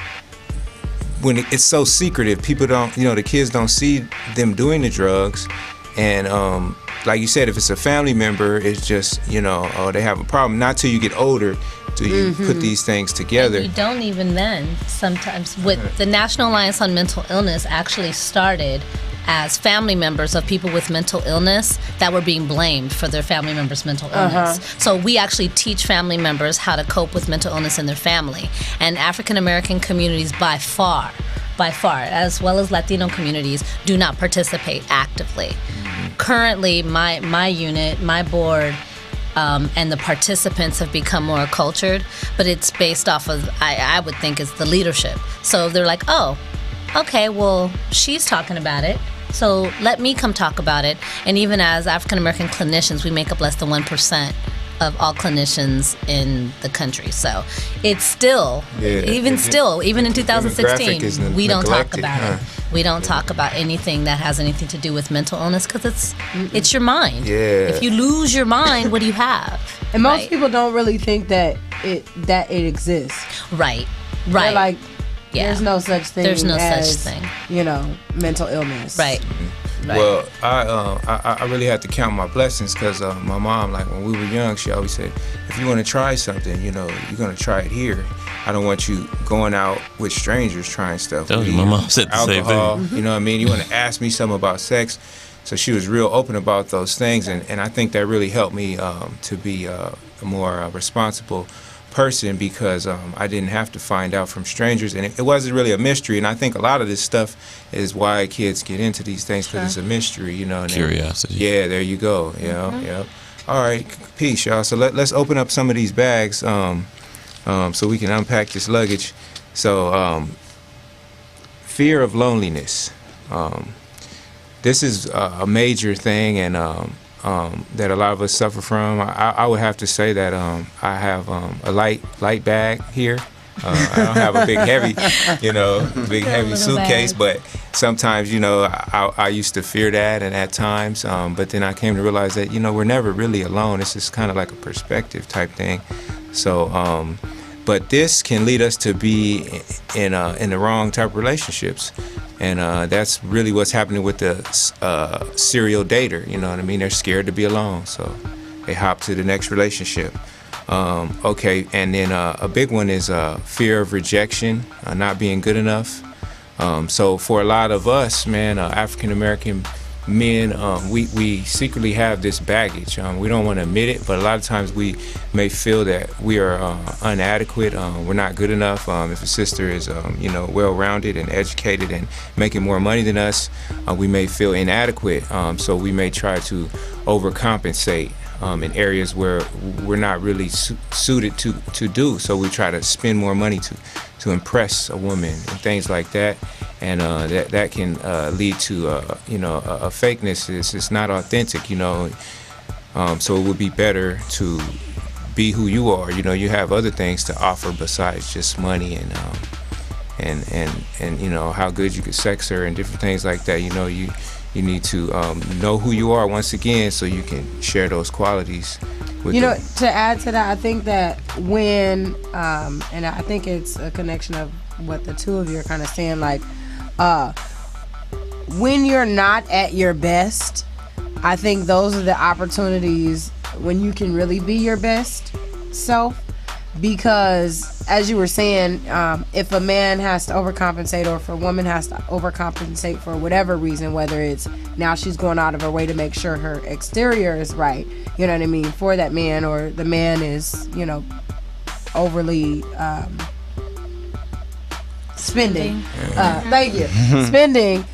when it's so secretive, people don't, the kids don't see them doing the drugs. And like you said, if it's a family member, it's just, they have a problem. Not till you get older do you put these things together. And you don't even then. Sometimes with the National Alliance on Mental Illness actually started as family members of people with mental illness that were being blamed for their family members' mental illness. So we actually teach family members how to cope with mental illness in their family. And African American communities by far, as well as Latino communities, do not participate actively. Currently, my unit, my board, and the participants have become more cultured, but it's based off of, I would think, it's the leadership. So they're like, oh, okay, well, she's talking about it, so let me come talk about it. And even as African American clinicians, we make up less than 1% of all clinicians in the country. So it's still, even in 2016, we don't talk about it. We don't talk about anything that has anything to do with mental illness because it's your mind. Yeah. If you lose your mind, what do you have? And most people don't really think that it exists. Right. They're like, yeah. There's no such thing. There's no as, such thing. Mental illness. Right. Well, I really had to count my blessings because my mom, like when we were young, she always said, if you want to try something, you're going to try it here. I don't want you going out with strangers trying stuff. My mom said the alcohol, same thing. You know what I mean? You want to ask me something about sex. So she was real open about those things. And I think that really helped me to be a more responsible person because I didn't have to find out from strangers, and it wasn't really a mystery. And I think a lot of this stuff is why kids get into these things because it's a mystery, And curiosity. There you go. Yeah. All right, peace, y'all. So let's open up some of these bags so we can unpack this luggage. So fear of loneliness. This is a major thing, and that a lot of us suffer from. I would have to say that I have a light bag here. I don't have a big heavy, heavy suitcase, but sometimes, I used to fear that, and at times, but then I came to realize that, we're never really alone. It's just kind of like a perspective type thing. So, but this can lead us to be in the wrong type of relationships. And that's really what's happening with the serial dater, you know what I mean? They're scared to be alone, so they hop to the next relationship. Okay, and then a big one is fear of rejection, not being good enough. So for a lot of us, man, African American men, we secretly have this baggage. We don't want to admit it, but a lot of times we may feel that we are inadequate. We're not good enough. If a sister is, well-rounded and educated and making more money than us, we may feel inadequate. So we may try to overcompensate in areas where we're not really suited to do. So we try to spend more money to impress a woman and things like that. And that can lead to a fakeness. It's not authentic, So it would be better to be who you are. You have other things to offer besides just money and how good you could sex her and different things like that. You need to know who you are once again, so you can share those qualities. To add to that, I think that when and I think it's a connection of what the two of you are kind of saying, like. When you're not at your best, I think those are the opportunities when you can really be your best self. Because, as you were saying, if a man has to overcompensate, or if a woman has to overcompensate for whatever reason, whether it's now she's going out of her way to make sure her exterior is right, you know what I mean, for that man, or the man is, overly spending. Thank you. Spending.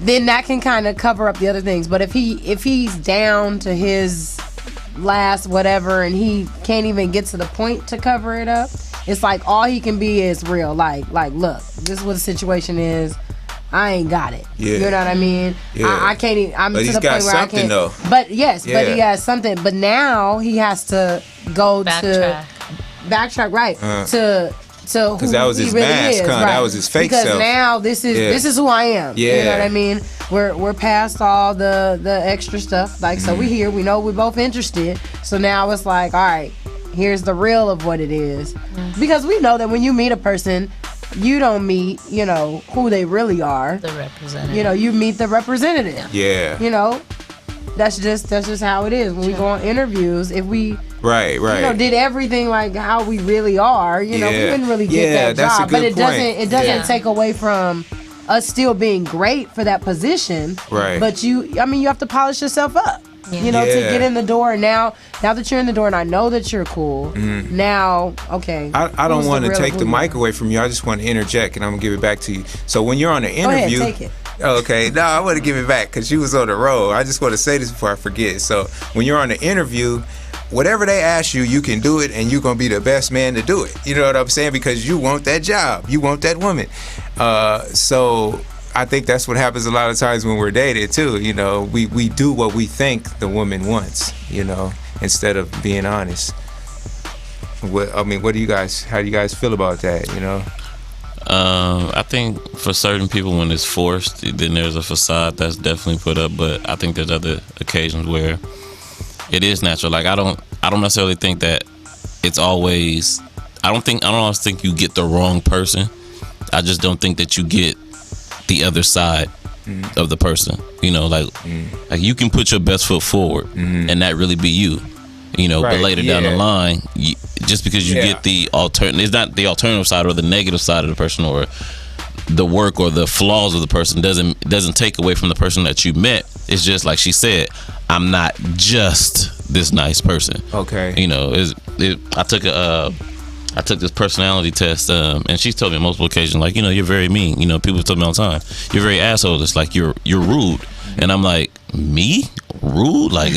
Then that can kind of cover up the other things. But if he's down to his last whatever and he can't even get to the point to cover it up, it's like all he can be is real. Like look, this is what the situation is. I ain't got it. Yeah. You know what I mean? Yeah. I can't even. I'm to the point where I can't. Though. But yes, but he has something. But now he has to go backtrack, right? So because that was his really mask, is, right? That was his fake self. Because now this is who I am. Yeah. You know what I mean? We're past all the extra stuff. Like so we here. We know we're both interested. So now it's like, all right, here's the real of what it is. Because we know that when you meet a person, you don't meet, who they really are. The representative. You meet the representative. Yeah. That's just how it is. When we go on interviews, if we Right. did everything like how we really are, we wouldn't really get that job. But it doesn't take away from us still being great for that position. Right. But you have to polish yourself up. You know, to Yeah. get in the door. And now that you're in the door and I know that you're cool, now, okay. I don't who's want to real take and the who mic away from you. I just want to interject, and I'm going to give it back to you. So when you're on an Go ahead, interview... take it. Okay, no, I want to give it back because you was on the road. I just want to say this before I forget. So when you're on an interview, whatever they ask you, you can do it, and you're going to be the best man to do it. You know what I'm saying? Because you want that job. You want that woman. So I think that's what happens a lot of times when we're dated, too. You know, we do what we think the woman wants, you know, instead of being honest. How do you guys feel about that, you know? I think for certain people, when it's forced, then there's a facade that's definitely put up. But I think there's other occasions where it is natural. Like I don't necessarily think that it's always. I don't always think you get the wrong person. I just don't think that you get the other side of the person. You know, like you can put your best foot forward and that really be you. You know, but later down the line, just because you get the alternative, it's not the alternative side or the negative side of the person or the work or the flaws of the person doesn't take away from the person that you met. It's just like she said, I'm not just this nice person. Okay. You know, I took this personality test, and she's told me on multiple occasions, like, you know, you're very mean. You know, people tell me all the time, you're very asshole. It's like you're rude, and I'm like, me rude? Like,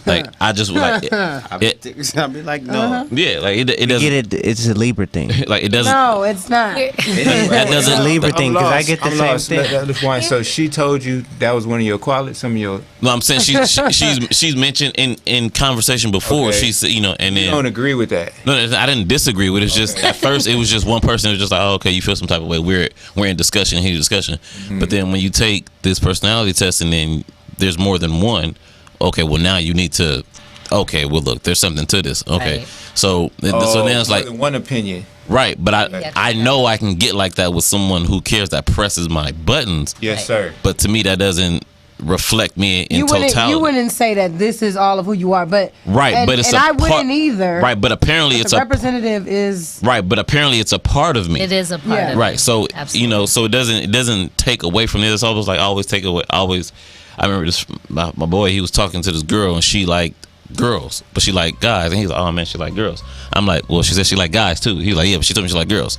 like I just like I'll be like, no. Yeah, like it doesn't. Get it? It's a Libra thing. Like it doesn't. No, it's not. That doesn't. It's a Libra thing because I get the same thing. That's why. So she told you that was one of your qualities, some of your. No, I'm saying she's mentioned in conversation before. Okay. She said, you know, and then You don't agree with that. no, I didn't disagree with it. It's just at first it was just one person. It was just like, oh, okay, you feel some type of way. We're in discussion, heated discussion. But then when you take this personality test and then there's more than one, okay, well now you need to. Okay, well look, there's something to this. Okay, Right. so now it's more like than one opinion. right, but I know I can get like that with someone who cares, that presses my buttons. Yes, sir. But to me, that doesn't reflect me in You totality. wouldn't say that this is all of who you are, but Right, but it's and a I part- wouldn't either. Right, but apparently it's the a representative is right, but apparently it's a part of me. It is a part of Right, it. so Absolutely. you know, so it doesn't take away from it. It's always like always take away. Always, I remember this. My boy, he was talking to this girl, and she liked girls, but she liked guys, and he's like, oh man, she liked girls. I'm like, well, she said she liked guys too. He's like, yeah, but she told me she liked girls.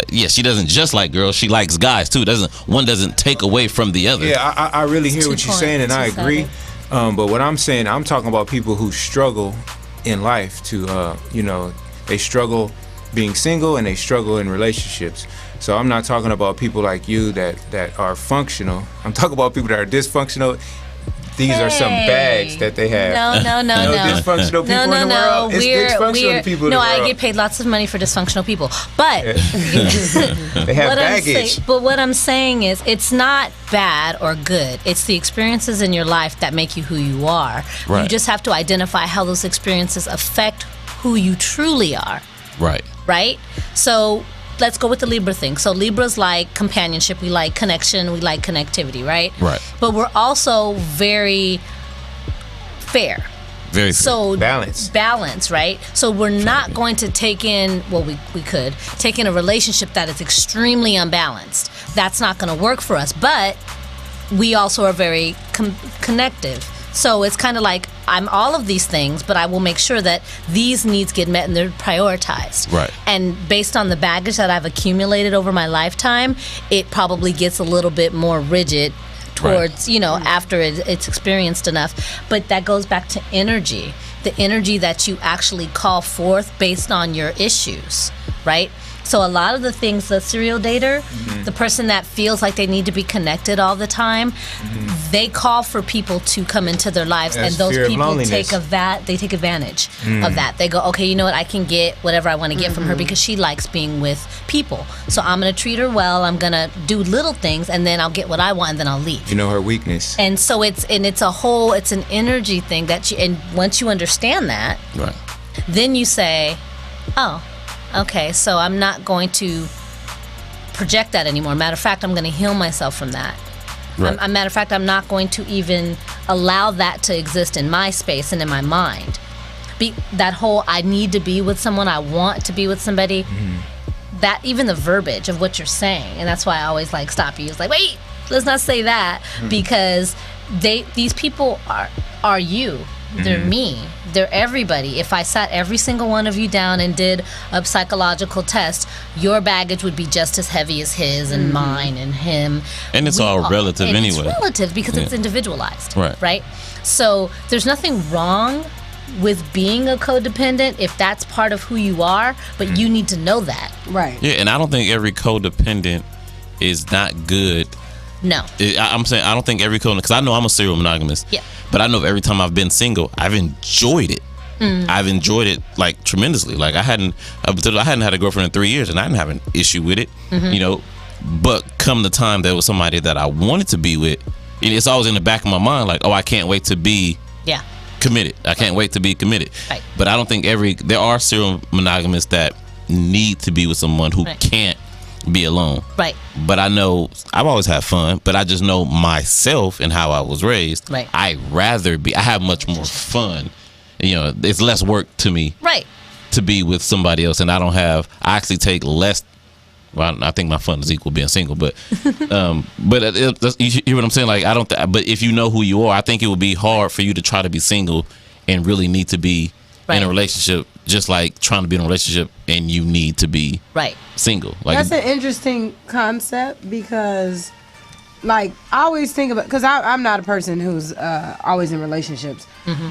Yeah, she doesn't just like girls; she likes guys too. One doesn't take away from the other. Yeah, I really hear what you're saying, and I agree. But what I'm saying, I'm talking about people who struggle in life to, you know, they struggle being single and they struggle in relationships. So I'm not talking about people like you that are functional. I'm talking about people that are dysfunctional. These are some bags that they have. No. Dysfunctional people in the world. It's dysfunctional people in the world. I get paid lots of money for dysfunctional people. But They have baggage. but what I'm saying is, it's not bad or good. It's the experiences in your life that make you who you are. You Right. just have to identify how those experiences affect who you truly are. Right. Right? So let's go with the Libra thing. So Libra's like companionship, we like connection, we like connectivity, right? Right. But we're also very fair. Very So balance, right? So we're not going to take in, well, we could take in a relationship that is extremely unbalanced. That's not going to work for us. But we also are very connective. So it's kind of like, I'm all of these things, but I will make sure that these needs get met and they're prioritized. Right. And based on the baggage that I've accumulated over my lifetime, it probably gets a little bit more rigid towards, you know, after it's experienced enough. But that goes back to energy, the energy that you actually call forth based on your issues, right? So a lot of the things, the serial dater, the person that feels like they need to be connected all the time, they call for people to come into their lives, That's and those fear of people loneliness. take advantage of that. They go, okay, you know what, I can get whatever I want to get from her because she likes being with people. So I'm going to treat her well, I'm going to do little things, and then I'll get what I want, and then I'll leave. You know her weakness. And so it's an energy thing that and once you understand that, Right. then you say, oh, okay, so I'm not going to project that anymore. Matter of fact, I'm going to heal myself from that. Right. Matter of fact, I'm not going to even allow that to exist in my space and in my mind. That whole I need to be with someone, I want to be with somebody, that even the verbiage of what you're saying, and that's why I always like stop you. It's like, wait, let's not say that, because these people are you. They're me. They're everybody. If I sat every single one of you down and did a psychological test, your baggage would be just as heavy as his and mine and him. And it's all relative and anyway. It's relative because it's individualized. Right. So there's nothing wrong with being a codependent if that's part of who you are, but you need to know that. Right. Yeah, and I don't think every codependent is not good. No. I'm saying I don't think every codependent, because I know I'm a serial monogamist. Yeah. But I know every time I've been single, I've enjoyed it. I've enjoyed it like tremendously. Like I hadn't had a girlfriend in 3 years, and I didn't have an issue with it. You know, but come the time there was somebody that I wanted to be with, and it's always in the back of my mind, like, oh, I can't wait to be committed. I can't wait to be committed. Right. But I don't think there are serial monogamists that need to be with someone who can't be alone. Right. But I know I've always had fun, but I just know myself and how I was raised. Right. I have much more fun. You know, it's less work to me. Right. To be with somebody else, and I actually take less. Well, I think my fun is equal being single, but you hear what I'm saying? Like, but if you know who you are, I think it would be hard for you to try to be single and really need to be in a relationship, just like trying to be in a relationship and you need to be single. Like, that's an interesting concept, because like I always think about, because I'm not a person who's always in relationships,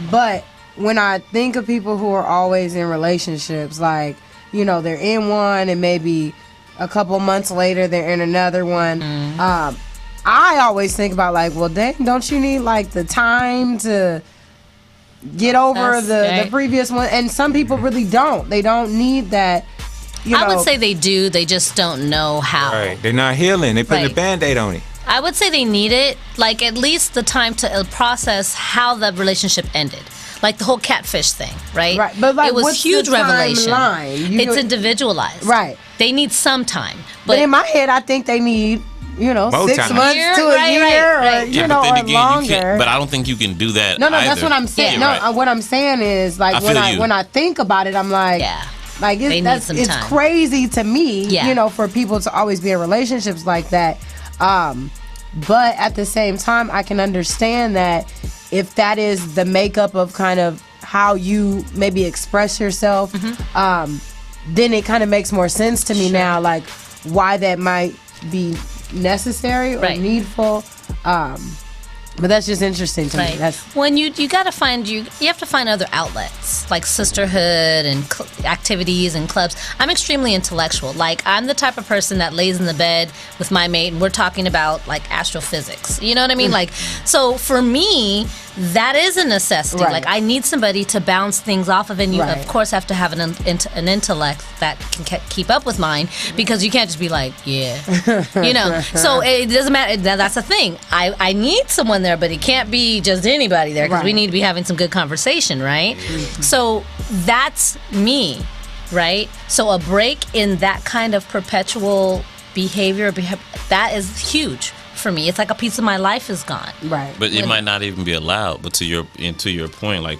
but when I think of people who are always in relationships, like, you know, they're in one and maybe a couple months later they're in another one, I always think about, like, well, dang, don't you need like the time to get over the previous one? And some people really don't. They don't need that. I would say they do. They just don't know how. Right. They're not healing. They putting a Band-Aid on it. I would say they need it, like at least the time to process how the relationship ended. Like the whole catfish thing, right? Right. But like, it was what's huge the revelation. timeline? It's individualized. Right. They need some time. But in my head, I think they need, you know, More 6 time. months to a year, or, you know, but then or again, you longer. can't, but I don't think you can do that. No, either. that's what I'm saying. Yeah, What I'm saying is, like, when I think about it, I'm like, like it's crazy to me, you know, for people to always be in relationships like that. But at the same time, I can understand that if that is the makeup of kind of how you maybe express yourself, then it kind of makes more sense to me now, like why that might be necessary or needful. But that's just interesting to me. That's when you got to find you have to find other outlets like sisterhood and activities and clubs. I'm extremely intellectual. Like, I'm the type of person that lays in the bed with my mate and we're talking about like astrophysics. You know what I mean? Like, so for me, that is a necessity. Like, I need somebody to bounce things off of, and you of course have to have an intellect that can keep up with mine, because you can't just be like, you know. So it doesn't matter. That's the thing. I need someone there, but it can't be just anybody there, because we need to be having some good conversation, right? So that's me, right? So a break in that kind of perpetual behavior, that is huge. For me, it's like a piece of my life is gone. Right. But it might not even be allowed. But to your point, like,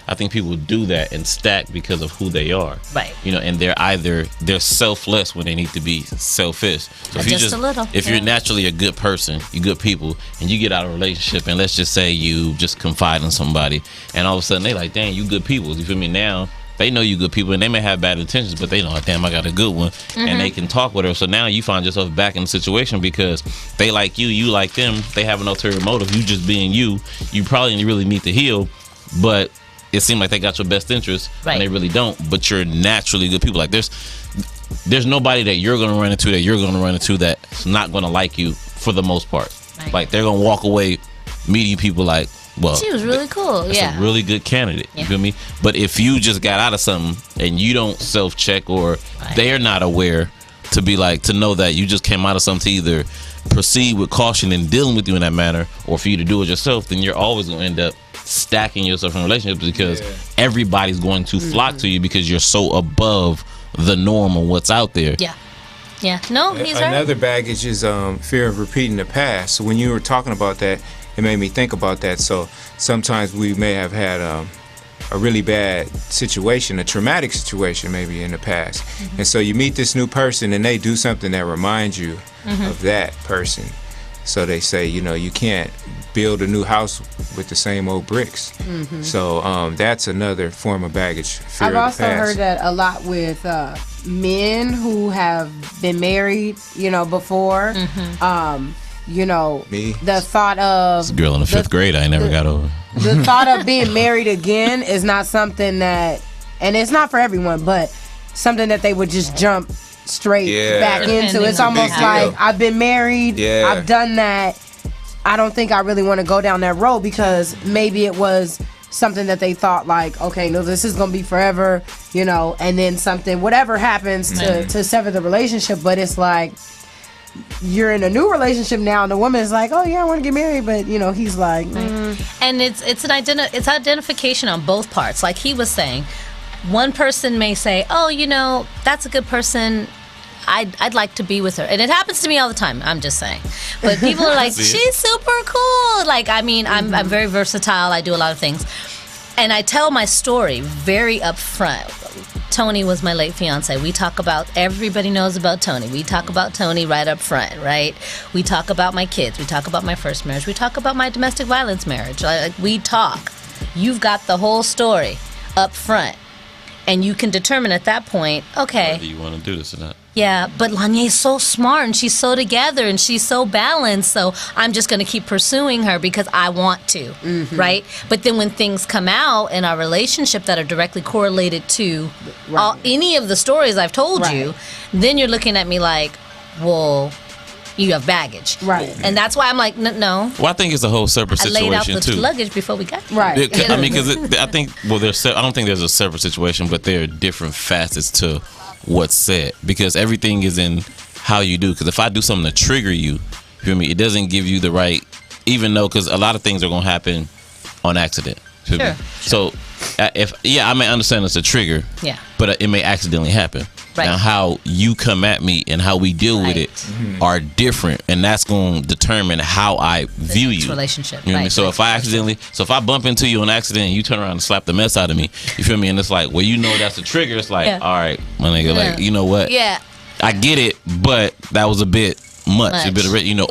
I think people do that and stack because of who they are. Right. You know, and they're selfless when they need to be selfish. So just a little. If you're naturally a good person, you're good people, and you get out of a relationship, and let's just say you just confide in somebody, and all of a sudden they like, dang, you good people. You feel me? Now they know you good people, and they may have bad intentions, but they know, damn, I got a good one, and they can talk with her. So now you find yourself back in the situation because they like you like them. They have an ulterior motive. You just being you. You probably really need to heal, but it seems like they got your best interest, and they really don't. But you're naturally good people. Like, there's nobody that you're gonna run into that's not gonna like you for the most part. Right. Like, they're gonna walk away meeting people like, well, she was really cool. That's a really good candidate. You feel me? But if you just got out of something and you don't self-check, or they're not aware to know that you just came out of something, to either proceed with caution in dealing with you in that manner, or for you to do it yourself, then you're always going to end up stacking yourself in relationships, because everybody's going to flock to you because you're so above the norm of what's out there. Yeah. No, he's right. Another baggage is fear of repeating the past. So when you were talking about that, it made me think about that. So sometimes we may have had a really bad situation, a traumatic situation maybe in the past. And so you meet this new person and they do something that reminds you of that person. So they say, you know, you can't build a new house with the same old bricks. So that's another form of baggage. Fear I've of the also past. heard that a lot with men who have been married, you know, before. You know, Me? the thought of This girl in the 5th grade, I ain't never got over. the thought of being married again is not something that, and it's not for everyone, but something that they would just jump straight back into. Depending It's on almost the like, deal. I've been married, Yeah. I've done that. I don't think I really want to go down that road, because maybe it was something that they thought like, okay, no, this is gonna be forever, you know, and then something, whatever happens to sever the relationship. But it's like, you're in a new relationship now, and the woman is like, oh yeah, I want to get married, but you know, he's like, And it's identification on both parts. Like he was saying, one person may say, oh, you know, that's a good person, I'd like to be with her. And it happens to me all the time, I'm just saying. But people are like, she's super cool. Like, I mean, I'm very versatile, I do a lot of things. And I tell my story very upfront. Tony was my late fiance. We talk about, everybody knows about Tony. We talk about Tony right up front, right? We talk about my kids. We talk about my first marriage. We talk about my domestic violence marriage. Like, we talk. You've got the whole story up front. And you can determine at that point, okay, Whether you want to do this or not. yeah, but Lanya is so smart and she's so together and she's so balanced, so I'm just going to keep pursuing her because I want to, right? But then when things come out in our relationship that are directly correlated to any of the stories I've told you, then you're looking at me like, well, you have baggage. Right. And that's why I'm like, no. Well, I think it's a whole separate I laid out situation the too. luggage before we got here. right. I mean, because I think, well, I don't think there's a separate situation, but there are different facets to what's said, because everything is in how you do. Because if I do something to trigger you, you feel me, it doesn't give you the right, even though, because a lot of things are going to happen on accident. Feel me? So, I may understand it's a trigger, but it may accidentally happen. Right. Now, how you come at me and how we deal with it are different, and that's going to determine how I view you. Relationship. You know what I mean? So if I bump into you on accident and you turn around and slap the mess out of me, you feel me? And it's like, well, you know that's a trigger. It's like, all right, my nigga, like, you know what? Yeah. I get it, but that was a bit much. A bit of, you know,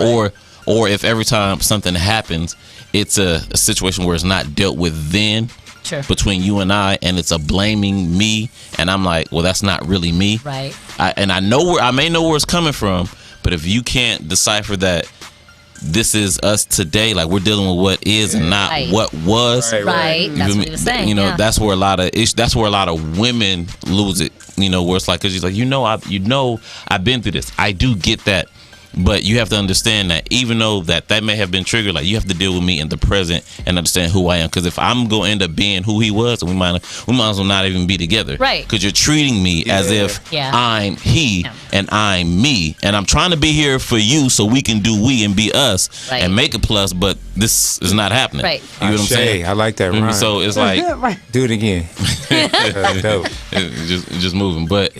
or if every time something happens, it's a situation where it's not dealt with then. Sure. Between you and I, and it's a blaming me, and I'm like, well, that's not really me. Right. I may know where it's coming from, but if you can't decipher that this is us today, like we're dealing with what is and not what was. Right. That's what he was saying. You know, that's where a lot of women lose it. You know, where it's like, because she's like, I've been through this. I do get that. But you have to understand that even though that may have been triggered, like you have to deal with me in the present and understand who I am. Because if I'm going to end up being who he was, we might as well not even be together. Right. Because you're treating me as if I'm he and I'm me. And I'm trying to be here for you so we can do we and be us and make a plus. But this is not happening. Right. You know what I'm saying? I like that rhyme. So it's like. Do it again. That's dope. Just moving. But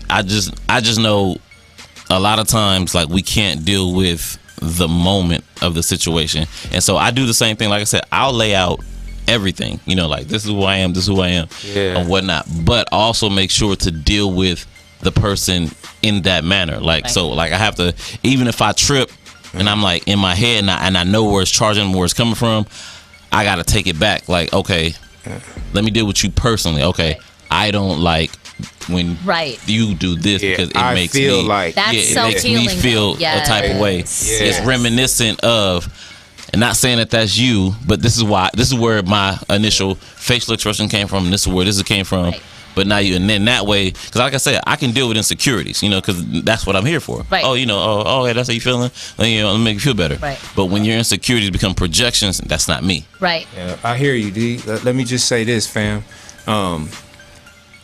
I just know a lot of times, like, we can't deal with the moment of the situation. And so I do the same thing. Like I said, I'll lay out everything, you know, like, this is who I am, and whatnot. But also make sure to deal with the person in that manner. Like, so, like, I have to, even if I trip and I'm, like, in my head and I know where it's charging, where it's coming from, I got to take it back. Like, okay, let me deal with you personally. Okay, I don't like when you do this because it makes me like it makes me feel a type of way. It's reminiscent of, and not saying that that's you, but this is where my initial facial expression came from, and this is where this came from. But now you, and then that way, because like I said, I can deal with insecurities, you know, because that's what I'm here for. Right. Oh, you know, yeah, that's how you feeling. You know, let me make you feel better. Right. But when your insecurities become projections, that's not me. Right. Yeah, I hear you, D. Let me just say this, fam.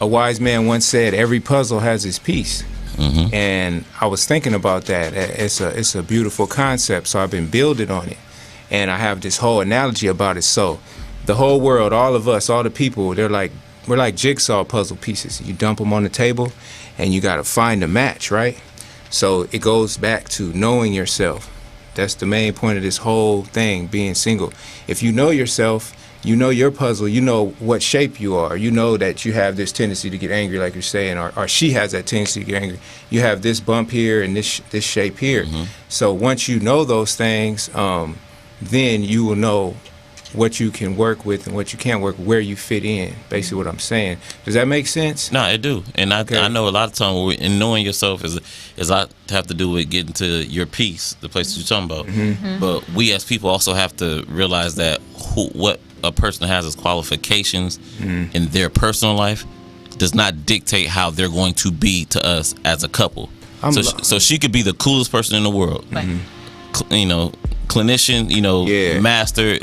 A wise man once said, "Every puzzle has its piece." And I was thinking about that. It's a beautiful concept, so I've been building on it, and I have this whole analogy about it. So, the whole world, all of us, all the people, we're like jigsaw puzzle pieces. You dump them on the table, and you got to find a match, right? So it goes back to knowing yourself. That's the main point of this whole thing, being single. If you know yourself, you know your puzzle, you know what shape you are, you know that you have this tendency to get angry, like you're saying, or she has that tendency to get angry. You have this bump here and this shape here. So once you know those things, then you will know what you can work with and what you can't work, where you fit in. Basically, what I'm saying. Does that make sense? No, it do, and I know a lot of times in knowing yourself is I have to do with getting to your peace, the place you're talking about. But we as people also have to realize that what a person has as qualifications in their personal life does not dictate how they're going to be to us as a couple. So she could be the coolest person in the world, you know, clinician, you know, master,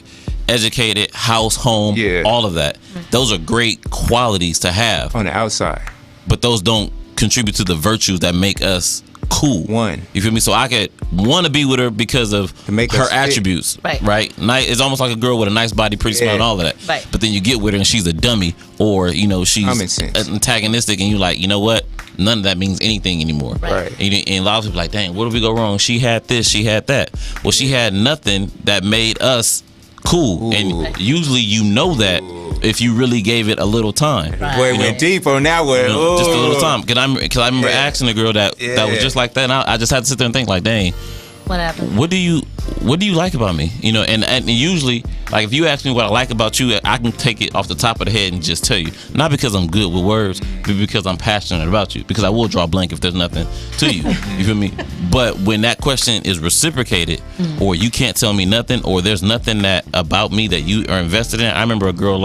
educated, house, home, all of that. Those are great qualities to have on the outside, but those don't contribute to the virtues that make us cool. You feel me? So I could want to be with her because of her attributes, right? It's almost like a girl with a nice body, pretty smile, and all of that. But then you get with her and she's a dummy, or you know she's antagonistic, and you like, you know what? None of that means anything anymore. And a lot of people are like, dang, where did we go wrong? She had this, she had that. Well, she had nothing that made us cool. And usually you know that if you really gave it a little time. Boy, went deep on that one. Just a little time. Cause I remember asking a girl that was just like that, and I just had to sit there and think like, dang, what happened? What do you like about me? You know, and usually, like if you ask me what I like about you, I can take it off the top of the head and just tell you. Not because I'm good with words, but because I'm passionate about you. Because I will draw blank if there's nothing to you. You feel me? But when that question is reciprocated, or you can't tell me nothing, or there's nothing that about me that you are invested in. I remember a girl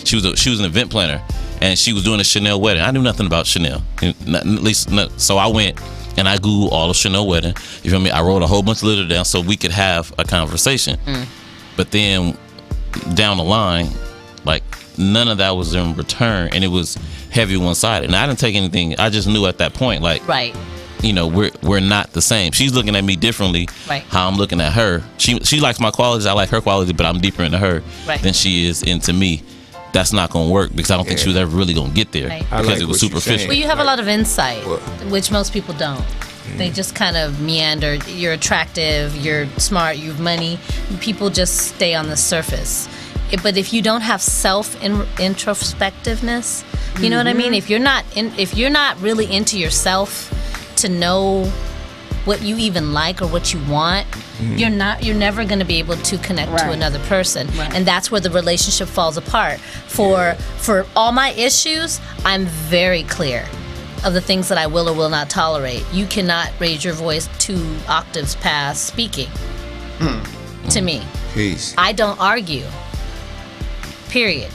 she was an event planner, and she was doing a Chanel wedding. I knew nothing about Chanel, at least so I went and I Googled all of Chanel wedding. You feel me? I wrote a whole bunch of literature down so we could have a conversation. But then down the line, like none of that was in return, and it was heavy one-sided. And I didn't take anything. I just knew at that point, like, you know, we're not the same. She's looking at me differently. How I'm looking at her. She likes my qualities. I like her qualities, but I'm deeper into her than she is into me. That's not going to work because I don't think she was ever really going to get there because it was superficial. Well, you have a lot of insight, which most people don't. They just kind of meander. You're attractive, you're smart, you have money. People just stay on the surface. But if you don't have introspectiveness, you know what I mean? If you're not really into yourself to know what you even like or what you want, you're never going to be able to connect to another person, and that's where the relationship falls apart. For all my issues, I'm very clear of the things that I will or will not tolerate. You cannot raise your voice 2 octaves past speaking to me. Peace. I don't argue. Period.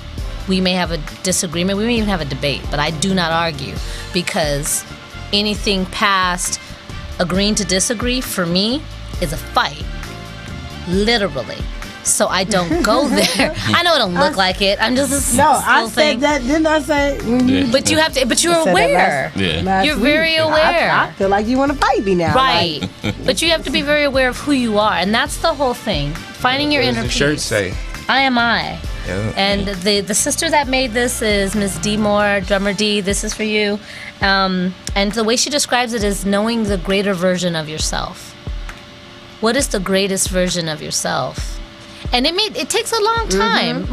We may have a disagreement, we may even have a debate, but I do not argue, because anything past agreeing to disagree for me is a fight, literally. So I don't go there. I know it don't look like it. I'm just I said that. Didn't I say? But you have to. But you're aware. You're very aware. I feel like you want to fight me now. Right. But you have to be very aware of who you are, and that's the whole thing. Finding your inner peace. What does the shirt say? I am I. And the sister that made this is Miss D Moore, Drummer D. This is for you. And the way she describes it is knowing the greater version of yourself. What is the greatest version of yourself? And it takes a long time.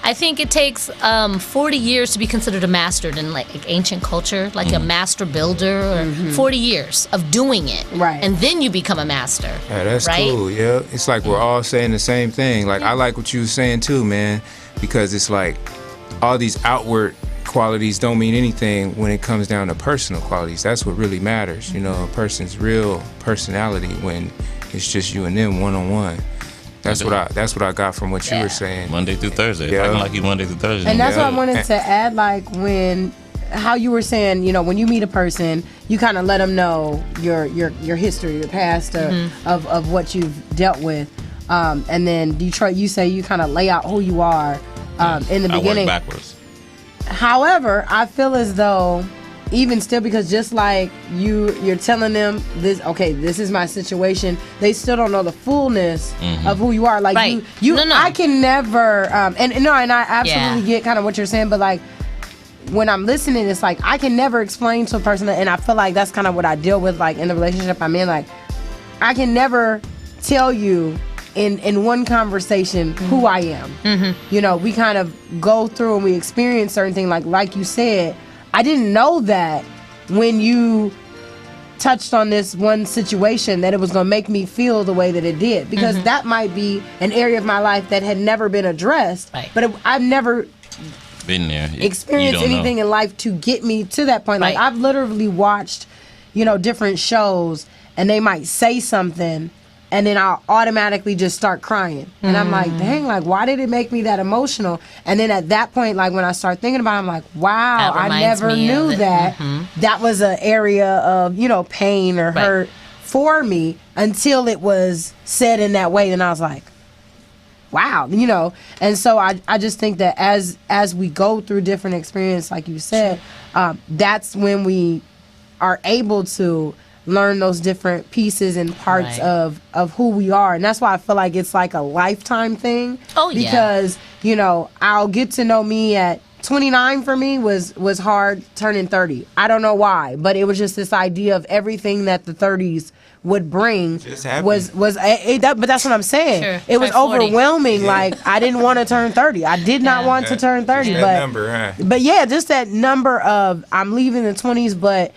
I think it takes 40 years to be considered a master in like ancient culture, like a master builder, or 40 years of doing it. And then you become a master. Yeah, that's cool. Yeah, it's like we're all saying the same thing. Like I like what you were saying too, man, because it's like all these outward qualities don't mean anything when it comes down to personal qualities. That's what really matters. You know, a person's real personality when it's just you and them one-on-one. That's what I got from what you were saying. Monday through Thursday. I can like you Monday through Thursday. And that's what I wanted to add, like how you were saying, you know, when you meet a person, you kind of let them know your history, your past, of what you've dealt with. And then Detroit, you say you kind of lay out who you are in the beginning. I work backwards. However, I feel as though even still, because just like you're telling them this, okay, this is my situation, they still don't know the fullness of who you are. Like I can never, and I absolutely get kind of what you're saying, but like when I'm listening, it's like I can never explain to a person, and I feel like that's kind of what I deal with, like in the relationship I'm in. Like I can never tell you in one conversation who I am. You know, we kind of go through and we experience certain things. Like you said, I didn't know that when you touched on this one situation that it was going to make me feel the way that it did, because that might be an area of my life that had never been addressed, but I've never been there, experienced anything in life to get me to that point. Like I've literally watched, you know, different shows, and they might say something and then I'll automatically just start crying. And I'm like, dang, like, why did it make me that emotional? And then at that point, like, when I start thinking about it, I'm like, wow, I never knew that that was an area of, you know, pain or hurt for me until it was said in that way. And I was like, wow, you know. And so I just think that as we go through different experiences, like you said, that's when we are able to learn those different pieces and parts of who we are. And that's why I feel like it's like a lifetime thing. Oh, yeah. Because, you know, I'll get to know me at 29 for me was hard turning 30. I don't know why, but it was just this idea of everything that the 30s would bring but that's what I'm saying. Sure. It was overwhelming. Like, I didn't want to turn 30. I did not want to turn 30. Just that number, but yeah, just that number of I'm leaving the 20s, but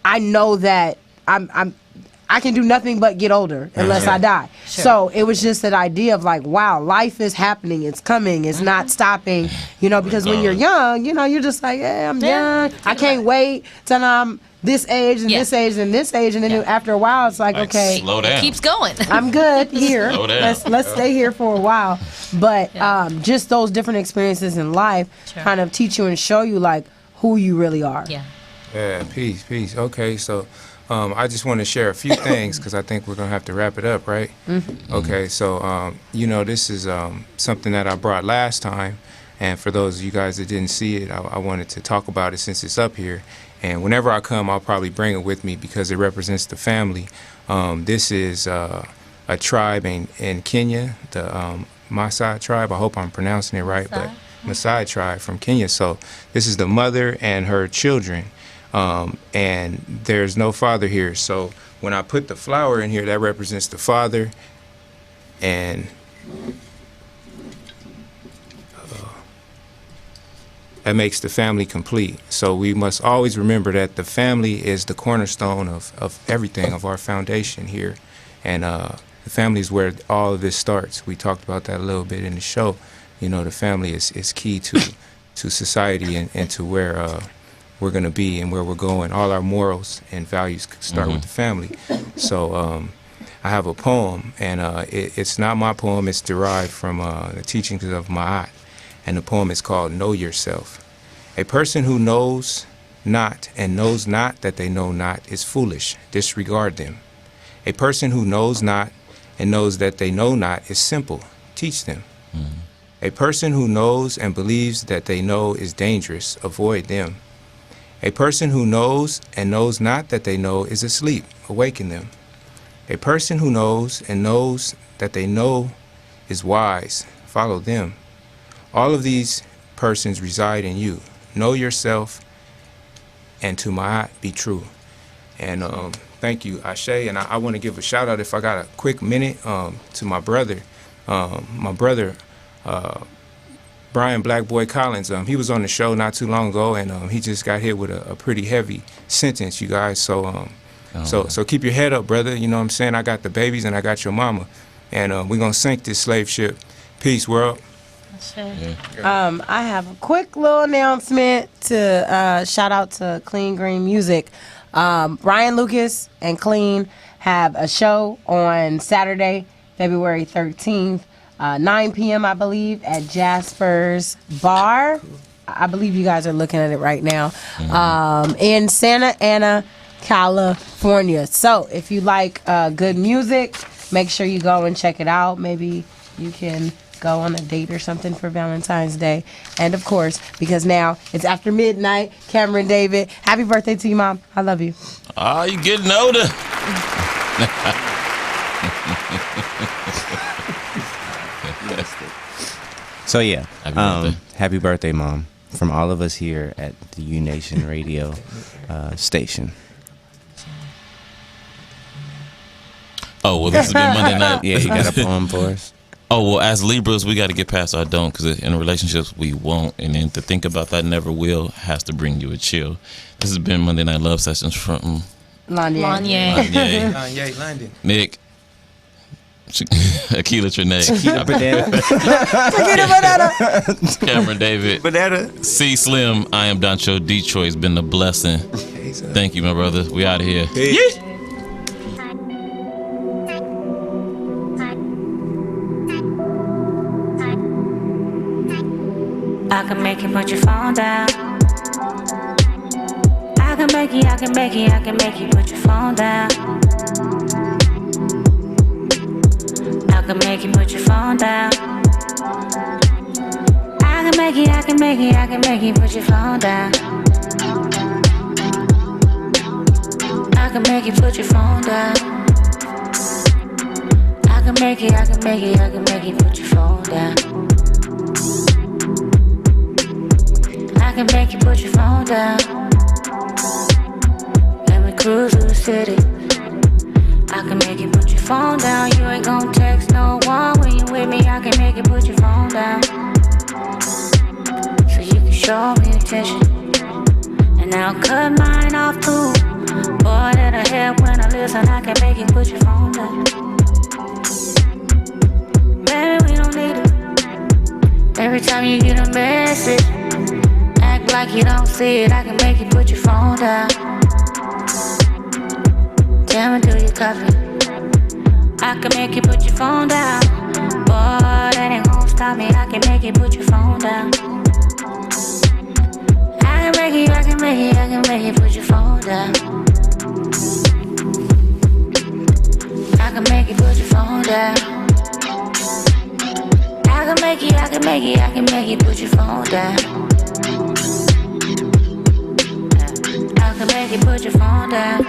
I know that I can do nothing but get older unless I die. Sure. So it was just that idea of like, wow, life is happening. It's coming. It's not stopping. You know, because when you're young, you know, you're just like, hey, I'm young. I can't wait till I'm this age and this age and this age. And then after a while, it's like, okay, slow down. It keeps going. I'm good here. Slow down. Let's stay here for a while. But just those different experiences in life kind of teach you and show you like who you really are. Yeah, peace. Okay, so I just want to share a few things because I think we're going to have to wrap it up, right? Okay, so, you know, this is something that I brought last time. And for those of you guys that didn't see it, I wanted to talk about it since it's up here. And whenever I come, I'll probably bring it with me because it represents the family. This is a tribe in Kenya, the Maasai tribe. I hope I'm pronouncing it right, but Maasai tribe from Kenya. So this is the mother and her children. And there's no father here. So when I put the flower in here, that represents the father, and that makes the family complete. So we must always remember that the family is the cornerstone of everything, of our foundation here. And the family is where all of this starts. We talked about that a little bit in the show. You know, the family is key to society and to where we're going to be and where we're going. All our morals and values start with the family. So I have a poem, and it's not my poem. It's derived from the teachings of Ma'at, and the poem is called Know Yourself. A person who knows not and knows not that they know not is foolish. Disregard them. A person who knows not and knows that they know not is simple. Teach them. A person who knows and believes that they know is dangerous. Avoid them. A person who knows and knows not that they know is asleep. Awaken them. A person who knows and knows that they know is wise. Follow them. All of these persons reside in you. Know yourself, and to Ma'at be true. And thank you, Ashe. And I want to give a shout out, if I got a quick minute, to my brother. Brian Blackboy Collins. He was on the show not too long ago, and he just got hit with a pretty heavy sentence, you guys. So so keep your head up, brother. You know what I'm saying? I got the babies and I got your mama, and we're gonna sink this slave ship. Peace, world. I have a quick little announcement to shout out to Clean Green Music. Ryan Lucas and Clean have a show on Saturday, February 13th. 9 p.m. I believe at Jasper's Bar. I believe you guys are looking at it right now. In Santa Ana, California. So if you like good music, make sure you go and check it out. Maybe you can go on a date or something for Valentine's Day. And of course, because now it's after midnight, Cameron David, happy birthday to you, Mom. I love you. Oh, you getting older. So yeah, happy birthday, Mom, from all of us here at the U Nation Radio station. Oh, well, this has been Monday night. Yeah, you got a poem for us. Oh, well, as Libras, we got to get past our don't, because in relationships, we won't. And then to think about that never will has to bring you a chill. This has been Monday Night Love Sessions from Lanye London. Nick, Akila Trinae, Cameron David, C Slim. I am Doncho Detroit. It's been a blessing. Thank you, my brother. We out of here. Peace. I can make you put your phone down. I can make you put your phone down. I can make you put your phone down. I can make you put your phone down. I can make you put your phone down. I can make you put your phone down. I can make you put your phone down. Let me cruise through the city. I can make you put your phone down. You ain't gon' text no one when you with me. I can make you put your phone down. So you can show me attention. And I'll cut mine off too. Boy, that'll help when I listen. I can make you put your phone down. Baby, we don't need it. Every time you get a message, act like you don't see it. I can make you put your phone down. Tell me, do you copy? I can make you put your phone down. Boy, that ain't gon' stop me. I can make you put your phone down. I can make you put your phone down. I can make you put your phone down. I can make you put your phone down. I can make you put your phone down.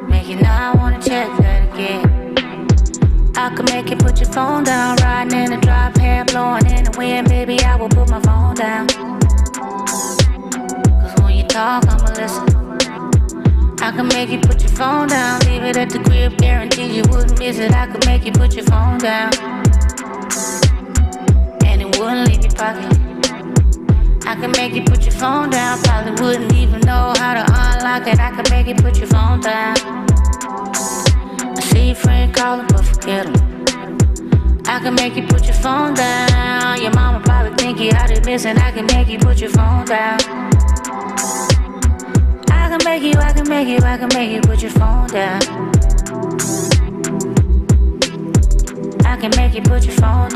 Make you know I wanna check that again. I can make you put your phone down. Riding in the drop, hair blowing in the wind. Baby, I will put my phone down. Cause when you talk, I'ma listen. I can make you put your phone down. Leave it at the crib, guarantee you wouldn't miss it. I can make you put your phone down. And it wouldn't leave your pocket. I can make you put your phone down. Probably wouldn't even know how to unlock it. I can make you put your phone down. I see your friend calling, but forget him. I can make you put your phone down. Your mama probably think you out there missing. I can make you put your phone down. I can make you put your phone down. I can make you put your phone down.